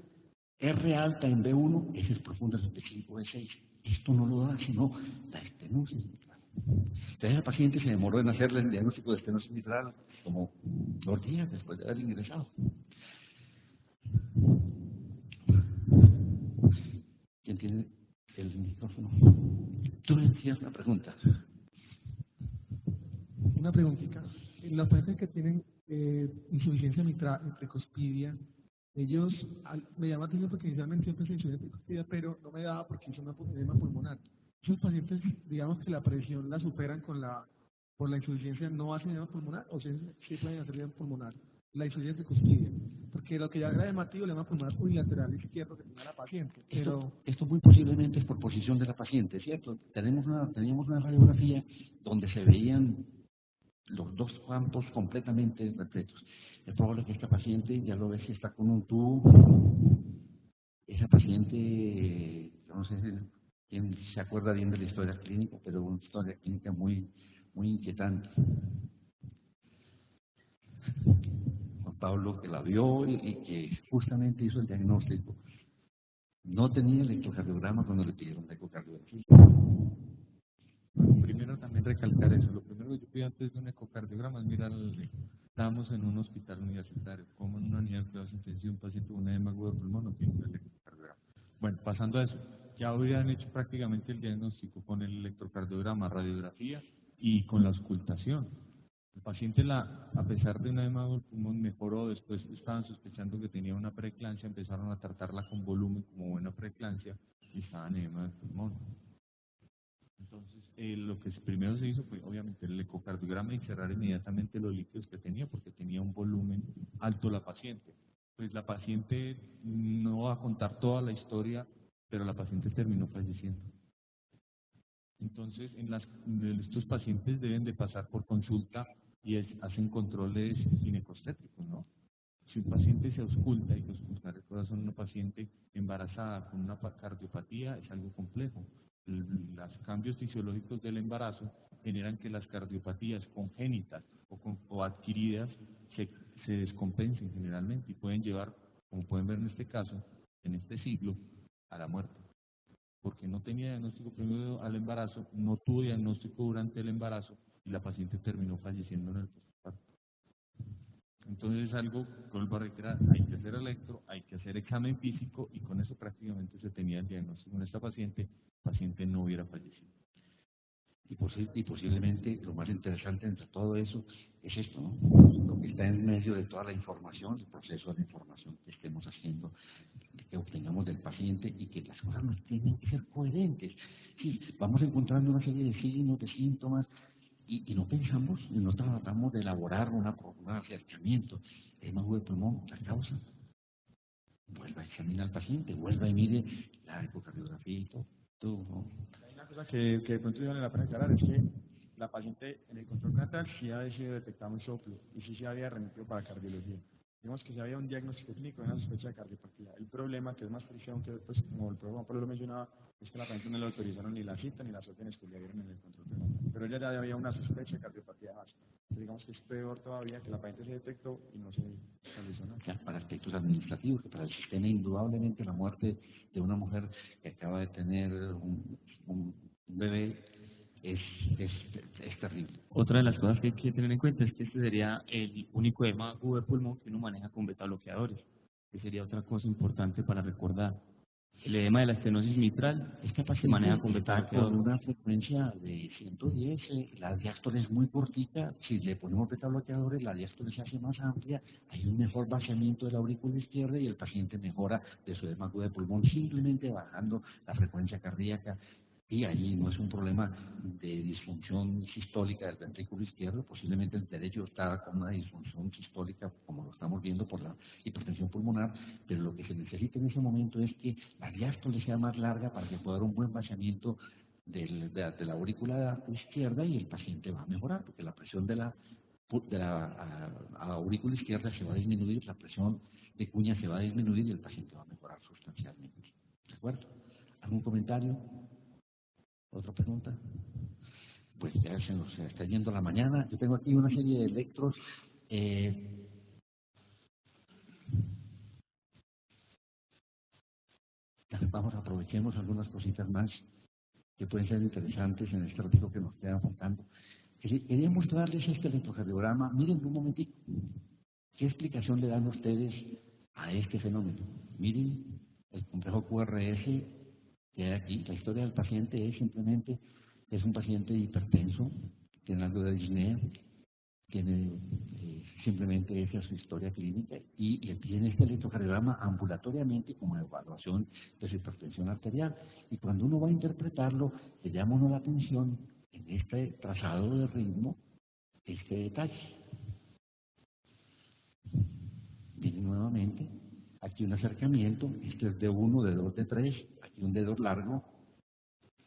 R alta en B1, S profunda en B5, B6. Esto no lo da sino la estenosis mitral. Entonces el paciente se demoró en hacerle el diagnóstico de estenosis mitral como 2 días después de haber ingresado. ¿Quién tiene el micrófono? Tú me decías una pregunta. Una preguntita. Los pacientes que tienen insuficiencia mitral, tricuspidia, ellos, me llama la atención porque inicialmente yo empecé insuficiencia tricuspidia, pero no me daba porque hizo una edema pulmonar. Esos pacientes, digamos que la presión la superan por la insuficiencia, ¿no hacen edema pulmonar o sí pueden hacer edema pulmonar? La insuficiencia tricuspidia. Porque lo que ya era llamativo, el edema pulmonar unilateral izquierdo que tenía la paciente. Pero esto muy posiblemente es por posición de la paciente, ¿cierto? Teníamos una radiografía donde se veían los 2 campos completamente repletos. Es probable que esta paciente, ya lo ves que está con un tubo. Esa paciente, yo no sé quién se acuerda bien de la historia clínica, pero una historia clínica muy, muy inquietante. Juan Pablo, que la vio y que justamente hizo el diagnóstico, no tenía electrocardiograma cuando le pidieron la ecocardiografía. Primero también recalcar eso. Lo primero que yo pido antes de un ecocardiograma es mirar estábamos en un hospital universitario, como en una unidad de cuidados intensivos, un paciente con edema agudo de pulmón no tiene un electrocardiograma. Bueno, pasando a eso, ya hubieran hecho prácticamente el diagnóstico con el electrocardiograma, radiografía y con la auscultación. El paciente, a pesar de un edema agudo del pulmón, mejoró. Después estaban sospechando que tenía una preeclampsia, empezaron a tratarla con volumen como buena preeclampsia y estaba en edema del pulmón. Entonces, lo que primero se hizo fue, obviamente, el ecocardiograma y cerrar inmediatamente los líquidos que tenía, porque tenía un volumen alto la paciente. Pues la paciente, no va a contar toda la historia, pero la paciente terminó falleciendo. Entonces, estos pacientes deben de pasar por consulta y hacen controles ginecostétricos, ¿no? Si un paciente se ausculta, y que auscultar el corazón de una paciente embarazada con una cardiopatía es algo complejo. Los cambios fisiológicos del embarazo generan que las cardiopatías congénitas o adquiridas se descompensen generalmente y pueden llevar, como pueden ver en este caso, en este siglo, a la muerte. Porque no tenía diagnóstico previo al embarazo, no tuvo diagnóstico durante el embarazo y la paciente terminó falleciendo en el postparto. Entonces es algo, vuelvo a reiterar, hay que hacer electro, hay que hacer examen físico y con eso prácticamente se tenía el diagnóstico en esta paciente, la paciente no hubiera fallecido. Y posiblemente lo más interesante entre todo eso es esto, ¿no? Lo que está en medio de toda la información, el proceso de información que estemos haciendo, que obtengamos del paciente y que las cosas nos tienen que ser coherentes. Sí, vamos encontrando una serie de signos, de síntomas, y no pensamos, y no tratamos de elaborar un acercamiento. Edema agudo de pulmón, la causa. Vuelva a examinar al paciente, vuelva y mire la ecocardiografía y todo, ¿no? Hay una cosa que de pronto vale la pena aclarar, es que la paciente en el control prenatal sí había sido detectado un soplo y sí se había remitido para cardiología. Digamos que si había un diagnóstico clínico de una sospecha de cardiopatía. El problema, que es más fricción, que pues, como el programa Pablo lo mencionaba, es que la paciente no le autorizaron ni la cita ni las órdenes que le dieron en el control prenatal. Pero ella ya había una sospecha de cardiopatía básica. Digamos que es peor todavía que la paciente se detectó y no se realizó nada. Ya, para aspectos administrativos, que para el sistema indudablemente la muerte de una mujer que acaba de tener un bebé es terrible. Otra de las cosas que hay que tener en cuenta es que este sería el único edema agudo de pulmón que uno maneja con betabloqueadores, que sería otra cosa importante para recordar. El edema de la estenosis mitral se maneja con betabloqueadores. Con una frecuencia de 110, la diástole es muy cortita. Si le ponemos betabloqueadores, la diástole se hace más amplia, hay un mejor vaciamiento de la aurícula izquierda y el paciente mejora de su edema agudo de pulmón simplemente bajando la frecuencia cardíaca. y ahí no es un problema de disfunción sistólica del ventrículo izquierdo, posiblemente el derecho está con una disfunción sistólica, como lo estamos viendo por la hipertensión pulmonar, pero lo que se necesita en ese momento es que la diástole sea más larga para que pueda haber un buen vaciamiento de la aurícula izquierda y el paciente va a mejorar, porque la presión de la aurícula izquierda se va a disminuir, la presión de cuña se va a disminuir y el paciente va a mejorar sustancialmente. ¿De acuerdo? ¿Algún comentario? ¿Otra pregunta? Pues ya se nos está yendo la mañana. Yo tengo aquí una serie de electros. Vamos, aprovechemos algunas cositas más que pueden ser interesantes en este ratito que nos queda faltando. Quería mostrarles este electrocardiograma. Miren un momentito. ¿Qué explicación le dan ustedes a este fenómeno? Miren el complejo QRS que hay aquí. La historia del paciente es simplemente, es un paciente hipertenso, tiene algo de disnea, tiene simplemente esa es su historia clínica y tiene este electrocardiograma ambulatoriamente como evaluación de su hipertensión arterial. Y cuando uno va a interpretarlo, le llama uno la atención en este trazado de ritmo, este detalle. Miren nuevamente, aquí un acercamiento, este es de 1, de 2, de 3, aquí un dedo largo,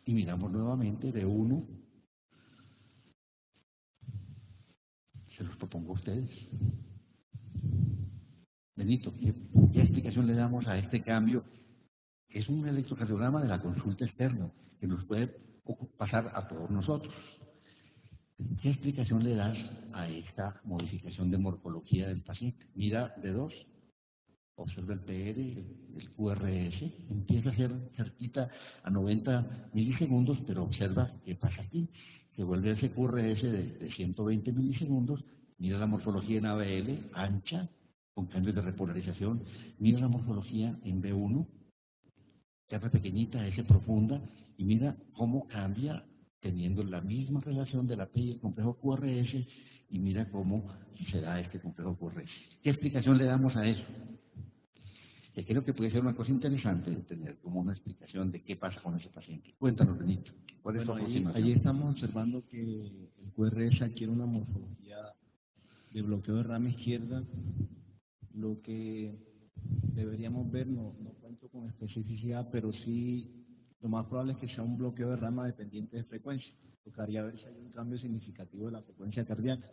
y miramos nuevamente de 1, se los propongo a ustedes. Benito, ¿qué explicación le damos a este cambio? Es un electrocardiograma de la consulta externa, que nos puede pasar a todos nosotros. ¿Qué explicación le das a esta modificación de morfología del paciente? Mira de 2, observa el PR, el QRS, empieza a ser cerquita a 90 milisegundos, pero observa qué pasa aquí. Se vuelve ese QRS de 120 milisegundos, mira la morfología en ABL, ancha, con cambios de repolarización, mira la morfología en B1, R pequeñita, S profunda, y mira cómo cambia teniendo la misma relación de la P y el complejo QRS, y mira cómo se da este complejo QRS. ¿Qué explicación le damos a eso? Que creo que puede ser una cosa interesante de tener como una explicación de qué pasa con ese paciente. Cuéntanos, Benito, ¿cuál es tu aproximación? Allí estamos observando que el QRS adquiere una morfología de bloqueo de rama izquierda. Lo que deberíamos ver, no cuento con especificidad, pero sí lo más probable es que sea un bloqueo de rama dependiente de frecuencia. Tocaría ver si hay un cambio significativo de la frecuencia cardíaca.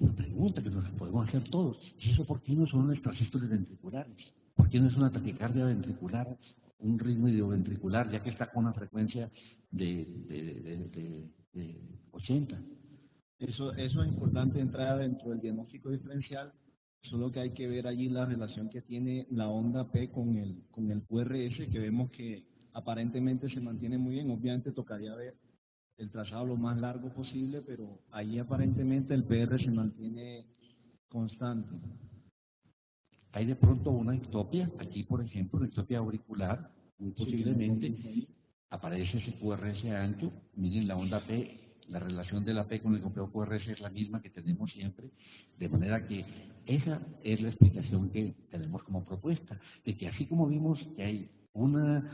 Una pregunta que nos podemos hacer todos. ¿Y eso por qué no son nuestras sístoles ventriculares? ¿Por qué no es una taquicardia ventricular, un ritmo idioventricular, ya que está con una frecuencia de 80? Eso es importante entrar dentro del diagnóstico diferencial, solo que hay que ver allí la relación que tiene la onda P con el QRS, que vemos que aparentemente se mantiene muy bien. Obviamente tocaría ver el trazado lo más largo posible, pero ahí aparentemente el PR se mantiene constante. Hay de pronto una ectopia, aquí por ejemplo, una ectopia auricular, muy posiblemente aparece ese QRS ancho. Miren la onda P, la relación de la P con el complejo QRS es la misma que tenemos siempre, de manera que esa es la explicación que tenemos como propuesta, de que así como vimos que hay una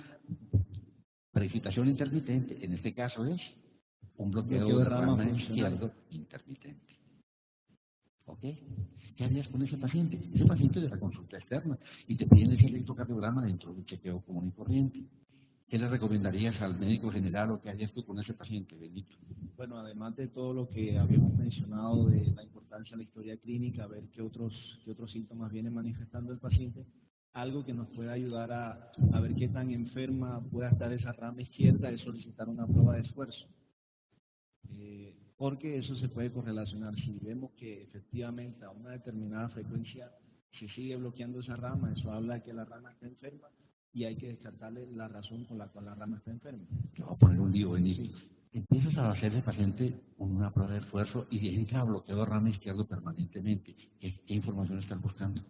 precipitación intermitente, en este caso es un bloqueo de rama izquierdo intermitente. ¿Ok? ¿Qué harías con ese paciente? Ese paciente de la consulta externa y te piden ese electrocardiograma dentro del chequeo común y corriente. ¿Qué le recomendarías al médico general o qué harías tú con ese paciente, Benito? Bueno, además de todo lo que habíamos mencionado de la importancia de la historia clínica, ver qué otros síntomas viene manifestando el paciente, algo que nos pueda ayudar a ver qué tan enferma pueda estar esa rama izquierda es solicitar una prueba de esfuerzo. Porque eso se puede correlacionar. Si vemos que efectivamente a una determinada frecuencia se sigue bloqueando esa rama, eso habla de que la rama está enferma y hay que descartarle la razón por la cual la rama está enferma. Te voy a poner un lío, Benito. Empiezas a hacerle al paciente una prueba de esfuerzo y entra a bloqueo de rama izquierdo permanentemente. ¿Qué información están buscando?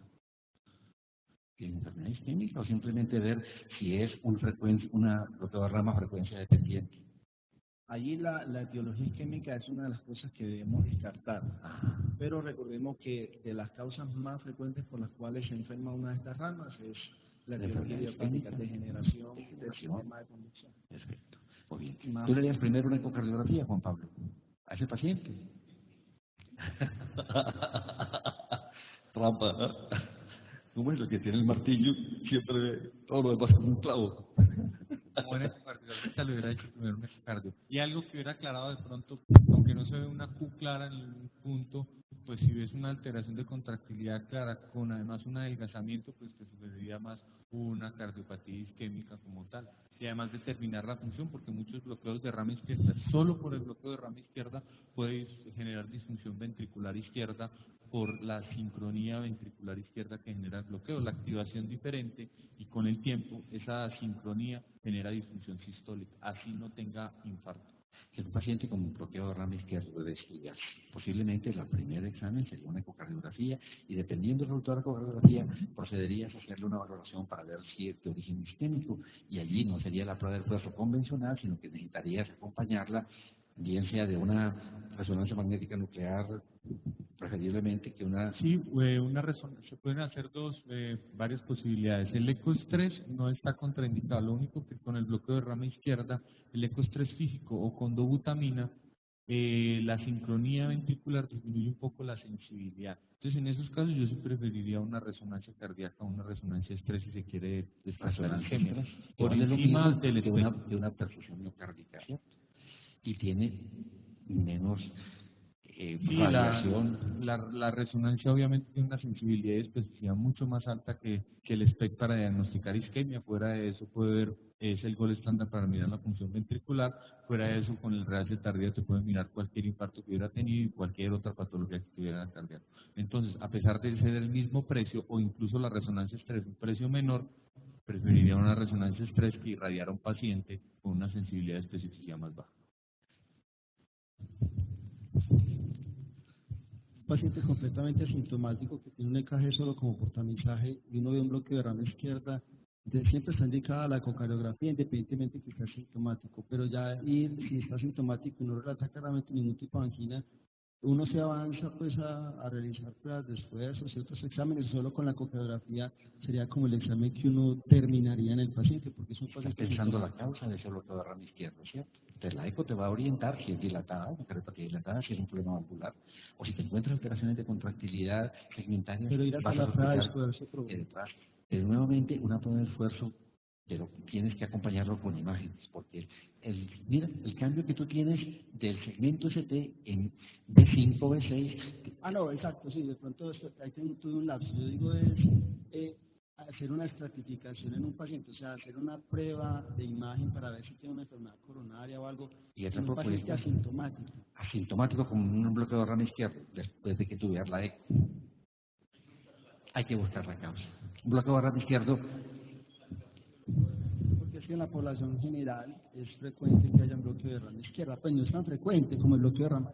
¿Tiene enfermedad isquémica o simplemente ver si es una bloqueo de rama frecuencia dependiente? Allí la etiología isquémica es una de las cosas que debemos descartar, pero recordemos que de las causas más frecuentes por las cuales se enferma una de estas ramas es la etiología idiopática, degeneración del sistema de conducción. Perfecto. Muy bien. Y más- ¿Tú le harías primero una ecocardiografía, Juan Pablo, a ese paciente? Trampa, ¿no? ¿Cómo es lo que tiene el martillo? Siempre ve todo lo demás como un clavo. Como en ecocardiografía le hubiera hecho primero un ecocardio. Y algo que hubiera aclarado de pronto, aunque no se ve una Q clara en un punto, pues si ves una alteración de contractilidad clara con además un adelgazamiento, pues te sugeriría más una cardiopatía isquémica como tal. Y además determinar la función, porque muchos bloqueos de rama izquierda, solo por el bloqueo de rama izquierda, puede generar disfunción ventricular izquierda por la sincronía ventricular izquierda que genera el bloqueo, la activación diferente, y con el tiempo esa sincronía genera disfunción sistólica, así no tenga infarto. En un paciente con un bloqueo de rama izquierda debe estudiar. Posiblemente el primer examen sería una ecocardiografía y dependiendo del resultado de la ecocardiografía procederías a hacerle una valoración para ver si es de origen isquémico y allí no sería la prueba del esfuerzo convencional, sino que necesitarías acompañarla bien sea de una resonancia magnética nuclear, preferiblemente que una... Sí, se pueden hacer varias posibilidades. El ecoestrés no está contraindicado, lo único que con el bloqueo de rama izquierda, el ecoestrés físico o con dobutamina, la sincronía ventricular disminuye un poco la sensibilidad. Entonces, en esos casos yo sí preferiría una resonancia cardíaca, una resonancia estrés si se quiere desplazar isquemia, por vale lo encima mismo del de una perfusión miocárdica, ¿cierto? Y tiene menos Sí, radiación. la resonancia obviamente tiene una sensibilidad y especificidad mucho más alta que el SPECT para diagnosticar isquemia. Fuera de eso puede ver, es el gol estándar para mirar la función ventricular. Fuera de eso, con el reace tardío te puede mirar cualquier infarto que hubiera tenido y cualquier otra patología que tuviera en el cardíaco. Entonces, a pesar de ser el mismo precio o incluso la resonancia estrés un precio menor, preferiría una resonancia estrés que irradiara a un paciente con una sensibilidad y especificidad más baja. Un paciente completamente asintomático que tiene un EKG solo como portamisaje y uno ve un bloqueo de rama izquierda, entonces siempre está indicada la ecocardiografía independientemente que esté asintomático, pero ya si está asintomático y no relata claramente ningún tipo de angina, uno se avanza pues a realizar pruebas de esfuerzos y otros exámenes. Solo con la ecocardiografía sería como el examen que uno terminaría en el paciente, porque es un Estás paciente pensando la causa de ese bloqueo de rama izquierda, ¿cierto? Entonces la eco te va a orientar si es dilatada, una cardiopatía dilatada, si es un problema valvular, o si te encuentras alteraciones de contractilidad segmentarias, pero ir a vas hacer a la prueba de sospechar esfuerzo que problema. detrás. Pero nuevamente una prueba de esfuerzo, pero tienes que acompañarlo con imágenes, porque mira, el cambio que tú tienes del segmento ST en B5, B6. Ah, no, exacto, sí, de pronto ahí tuve un lapso. Yo digo hacer una estratificación en un paciente, o sea, hacer una prueba de imagen para ver si tiene una enfermedad coronaria o algo Y esa en un paciente propuesta, asintomático. asintomático como un bloqueo de rama izquierda, después de que tuvieras la eco. Hay que buscar la causa. Un bloqueo de rama izquierdo, Porque es que en la población general es frecuente que haya un bloqueo de rama izquierda, pues no es tan frecuente como el bloqueo de rama.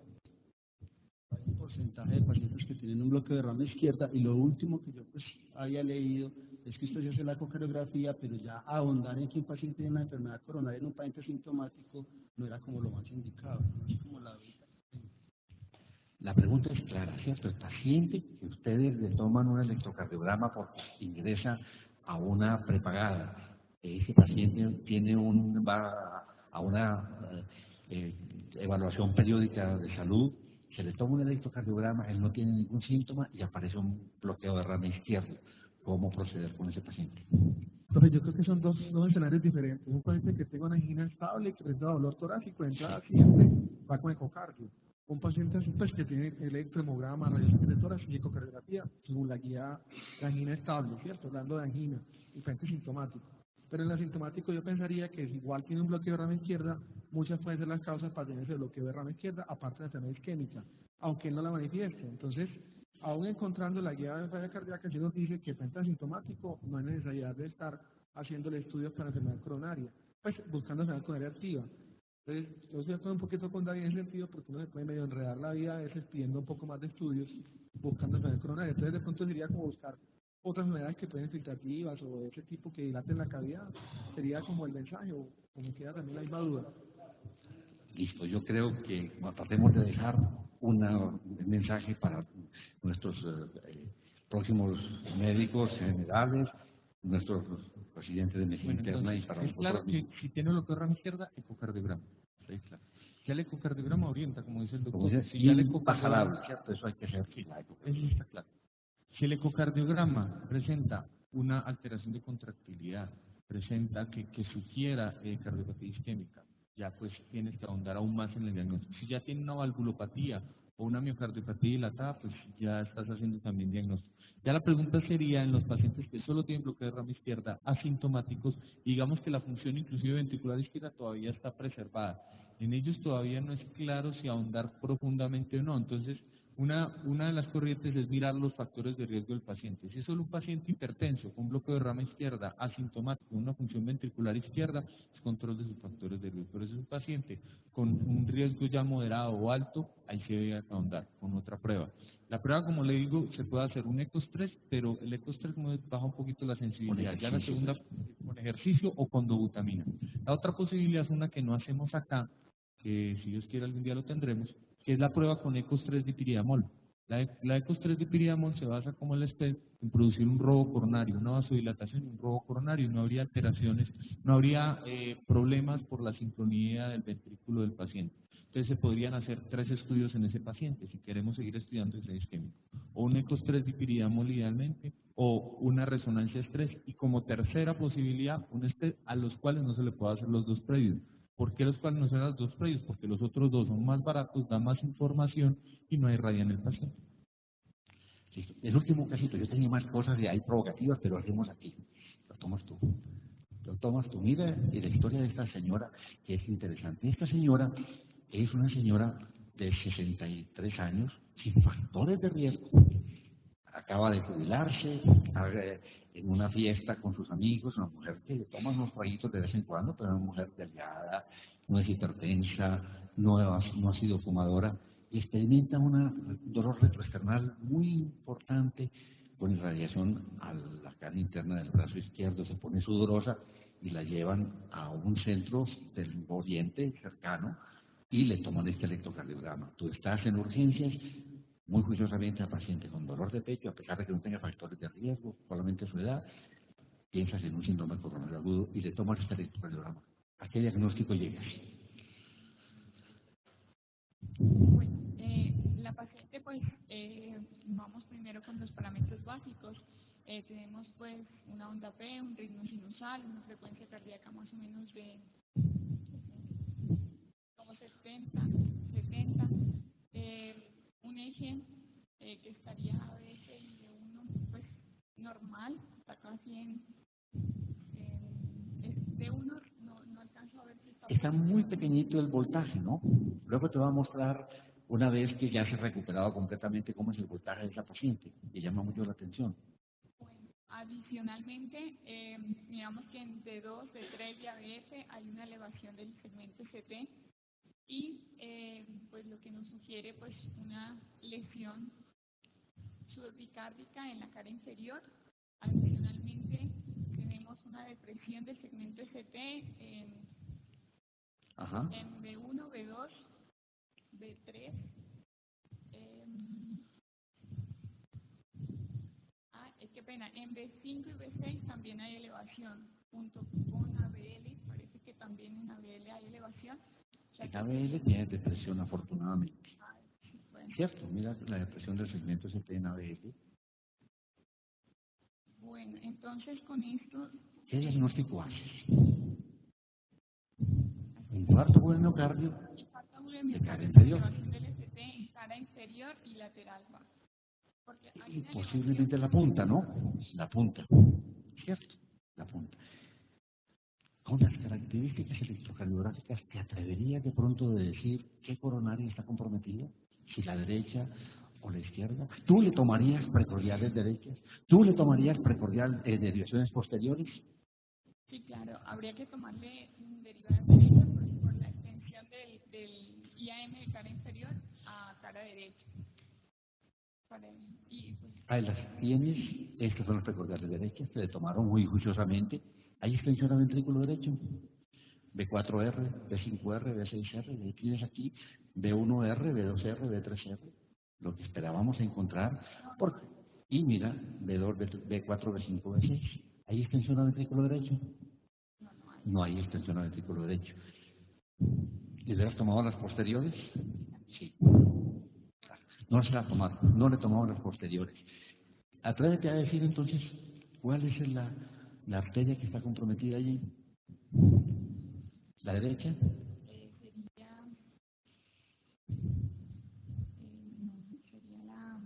Hay un porcentaje de pacientes que tienen un bloqueo de rama izquierda y lo último que yo pues había leído es que usted se hace la ecocardiografía, pero ya ahondar en que un paciente tiene una enfermedad coronaria en un paciente asintomático no era como lo más indicado, no es como la pregunta es clara, ¿cierto? El paciente que ustedes le toman un electrocardiograma porque ingresa a una prepagada, ese paciente va a una evaluación periódica de salud, se le toma un electrocardiograma, él no tiene ningún síntoma y aparece un bloqueo de rama izquierda. ¿Cómo proceder con ese paciente? Entonces yo creo que son dos escenarios diferentes. Un paciente que tenga una angina estable, que presenta dolor torácico, de entrada siempre va con ecocardio. Un paciente así pues que tiene electrohemograma, radiación de tórax y ecocardiografía, según la guía de angina estable, ¿cierto? Hablando de angina, y frente sintomático. Pero en el asintomático yo pensaría que si igual tiene un bloqueo de rama izquierda, muchas pueden ser las causas para tener ese bloqueo de rama izquierda, aparte de la enfermedad isquémica, aunque él no la manifieste. Entonces, aún encontrando la guía de falla cardíaca, sí nos dice que frente asintomático no hay necesidad de estar haciéndole estudios para enfermedad coronaria, pues buscando enfermedad coronaria activa. Entonces, yo estoy de acuerdo un poquito con David en ese sentido, porque uno se puede medio enredar la vida a veces pidiendo un poco más de estudios, buscando enfermedad coronaria. Entonces, de pronto sería como buscar otras enfermedades que pueden filtrativas o de ese tipo que dilaten la cavidad. Sería como el mensaje, o como queda también la misma duda. Listo, yo creo que tratemos de dejar un mensaje para nuestros próximos médicos generales nuestro presidente de medicina Bueno, interna y entonces, para es nosotros claro que si tiene bloqueo de rama izquierda, ecocardiograma. Está ahí claro. Ya el ecocardiograma orienta, como dice el como doctor. dice, Si ya el imbajalable, ¿cierto? Eso hay que hacer. sí, eso está claro. Si el ecocardiograma presenta una alteración de contractilidad, presenta que sugiera cardiopatía isquémica, ya pues tienes que ahondar aún más en el diagnóstico. Si ya tiene una valvulopatía o una miocardiopatía dilatada, pues ya estás haciendo también diagnóstico. Ya la pregunta sería en los pacientes que solo tienen bloqueo de rama izquierda asintomáticos, digamos que la función inclusive ventricular izquierda todavía está preservada. En ellos todavía no es claro si ahondar profundamente o no. Entonces, una de las corrientes es mirar los factores de riesgo del paciente. Si es solo un paciente hipertenso con bloqueo de rama izquierda asintomático, una función ventricular izquierda, es control de sus factores de riesgo. Pero si es un paciente con un riesgo ya moderado o alto, ahí se debe ahondar con otra prueba. La prueba, como le digo, se puede hacer un ECOS-3, pero el ECOS-3 baja un poquito la sensibilidad. Ya la segunda, con ejercicio o con dobutamina. La otra posibilidad es una que no hacemos acá, que si Dios quiere algún día lo tendremos, que es la prueba con ECOS-3 de piridamol. La ECOS-3 de piridamol se basa, como el STED, en producir un robo coronario, una vasodilatación y un robo coronario. No habría alteraciones, no habría problemas por la sincronía del ventrículo del paciente. Entonces se podrían hacer 3 estudios en ese paciente, si queremos seguir estudiando ese isquémico. O un ECOS-3 de piridamol idealmente, o una resonancia estrés. Y como tercera posibilidad, un STED a los cuales no se le puede hacer los 2 previos. ¿Por qué los cuales no son los 2 previos? Porque los otros 2 son más baratos, dan más información y no hay raya en el paciente. Listo. El último casito, yo tenía más cosas y hay provocativas, pero hacemos aquí. Lo tomas tú. Lo tomas tú. Mira la historia de esta señora, que es interesante. Esta señora es una señora de 63 años, sin factores de riesgo. Acaba de jubilarse, en una fiesta con sus amigos, una mujer que le toma unos traguitos de vez en cuando, pero es una mujer delgada, no es hipertensa, no ha sido fumadora, y experimenta un dolor retroesternal muy importante con irradiación a la cara interna del brazo izquierdo, se pone sudorosa y la llevan a un centro del oriente cercano y le toman este electrocardiograma. Tú estás en urgencias, muy juiciosamente al paciente con dolor de pecho, a pesar de que no tenga factores de riesgo, solamente su edad, piensas en un síndrome coronario agudo y le tomas este electrocardiograma. ¿A qué diagnóstico llegas? Bueno, la paciente, pues, vamos primero con los parámetros básicos. Tenemos, pues, una onda P, un ritmo sinusal, una frecuencia cardíaca más o menos de como 70, un eje que estaría a veces de uno, pues, normal, está casi de uno, no alcanzo a ver si está muy pequeñito el voltaje, ¿no? Luego te va a mostrar, una vez que ya se ha recuperado completamente, cómo es el voltaje de esa paciente, que llama mucho la atención. Bueno, adicionalmente, digamos que en D2, D3 y ABS hay una elevación del segmento CT y pues lo que nos sugiere pues una lesión subepicárdica en la cara inferior. Adicionalmente, tenemos una depresión del segmento CT en B1, B2, B3. Qué pena, en B5 y B6 también hay elevación, junto con ABL, parece que también en ABL hay elevación. En ABL tiene depresión, afortunadamente. Bueno. ¿Cierto? Mira la depresión del segmento ST en ABL. Bueno, entonces con esto... ¿Qué diagnóstico haces? Infarto agudo de miocardio de cara inferior. Elevación del ST en cara inferior y lateral baja. Y posiblemente la punta, ¿no? La punta. ¿Cierto? La punta. Con las características electrocardiográficas, ¿te atreverías de pronto de decir qué coronaria está comprometida? Si la derecha o la izquierda. ¿Tú le tomarías precordiales derechas? ¿Tú le tomarías precordial de desviaciones posteriores? Sí, claro. Habría que tomarle derivadas derechas por la extensión del IAM de cara inferior a cara derecha. Ahí las tienes, estas son las precordiales derechas, se le tomaron muy juiciosamente. Hay extensión a ventrículo derecho, B4R, B5R, B6R, y tienes aquí B1R, B2R, B3R, lo que esperábamos encontrar. Y mira, B2, B4, B5, B6. ¿Hay extensión al ventrículo derecho? No hay extensión al ventrículo derecho. ¿Y le has tomado las posteriores? Sí. No se la tomaron, no le tomaron las posteriores. Atrévete a decir entonces, ¿cuál es la arteria que está comprometida allí? ¿La derecha? Sería la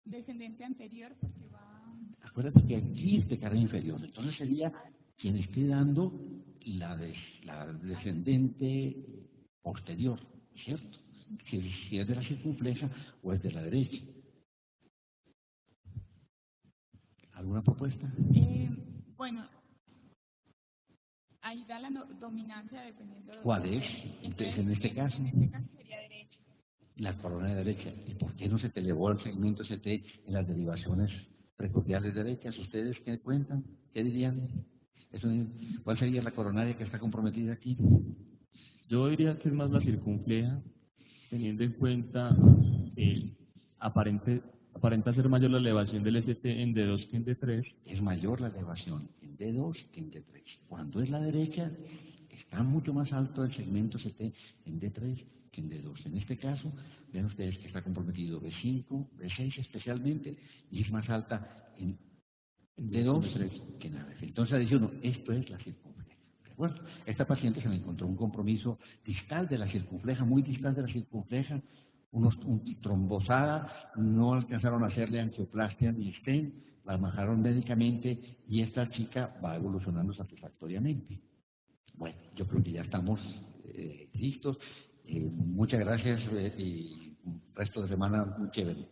descendente anterior, porque va... Acuérdate que aquí es de cara inferior, entonces sería quien esté dando la descendente posterior, ¿cierto? Si es de la circunfleja o es de la derecha. ¿Alguna propuesta? Bueno, ahí da la dominancia dependiendo de... ¿Cuál es? Entonces, en este caso, sería derecha. la coronaria derecha. ¿Y por qué no se te elevó el segmento CT en las derivaciones precordiales derechas? ¿Ustedes qué cuentan? ¿Qué dirían? ¿Cuál sería la coronaria que está comprometida aquí? Yo diría que es más la circunfleja, teniendo en cuenta que aparenta ser mayor la elevación del ST en D2 que en D3. Es mayor la elevación en D2 que en D3. Cuando es la derecha, está mucho más alto el segmento CT en D3 que en D2. En este caso, ven ustedes que está comprometido B5, B6 especialmente, y es más alta en D2 que en A3. Entonces dice uno, esto es la circunfleja. Bueno, esta paciente se le encontró un compromiso distal de la circunfleja, muy distal de la circunfleja, trombosada, no alcanzaron a hacerle angioplastia ni stent, la manejaron médicamente y esta chica va evolucionando satisfactoriamente. Bueno, yo creo que ya estamos listos. Muchas gracias y resto de semana muy chévere.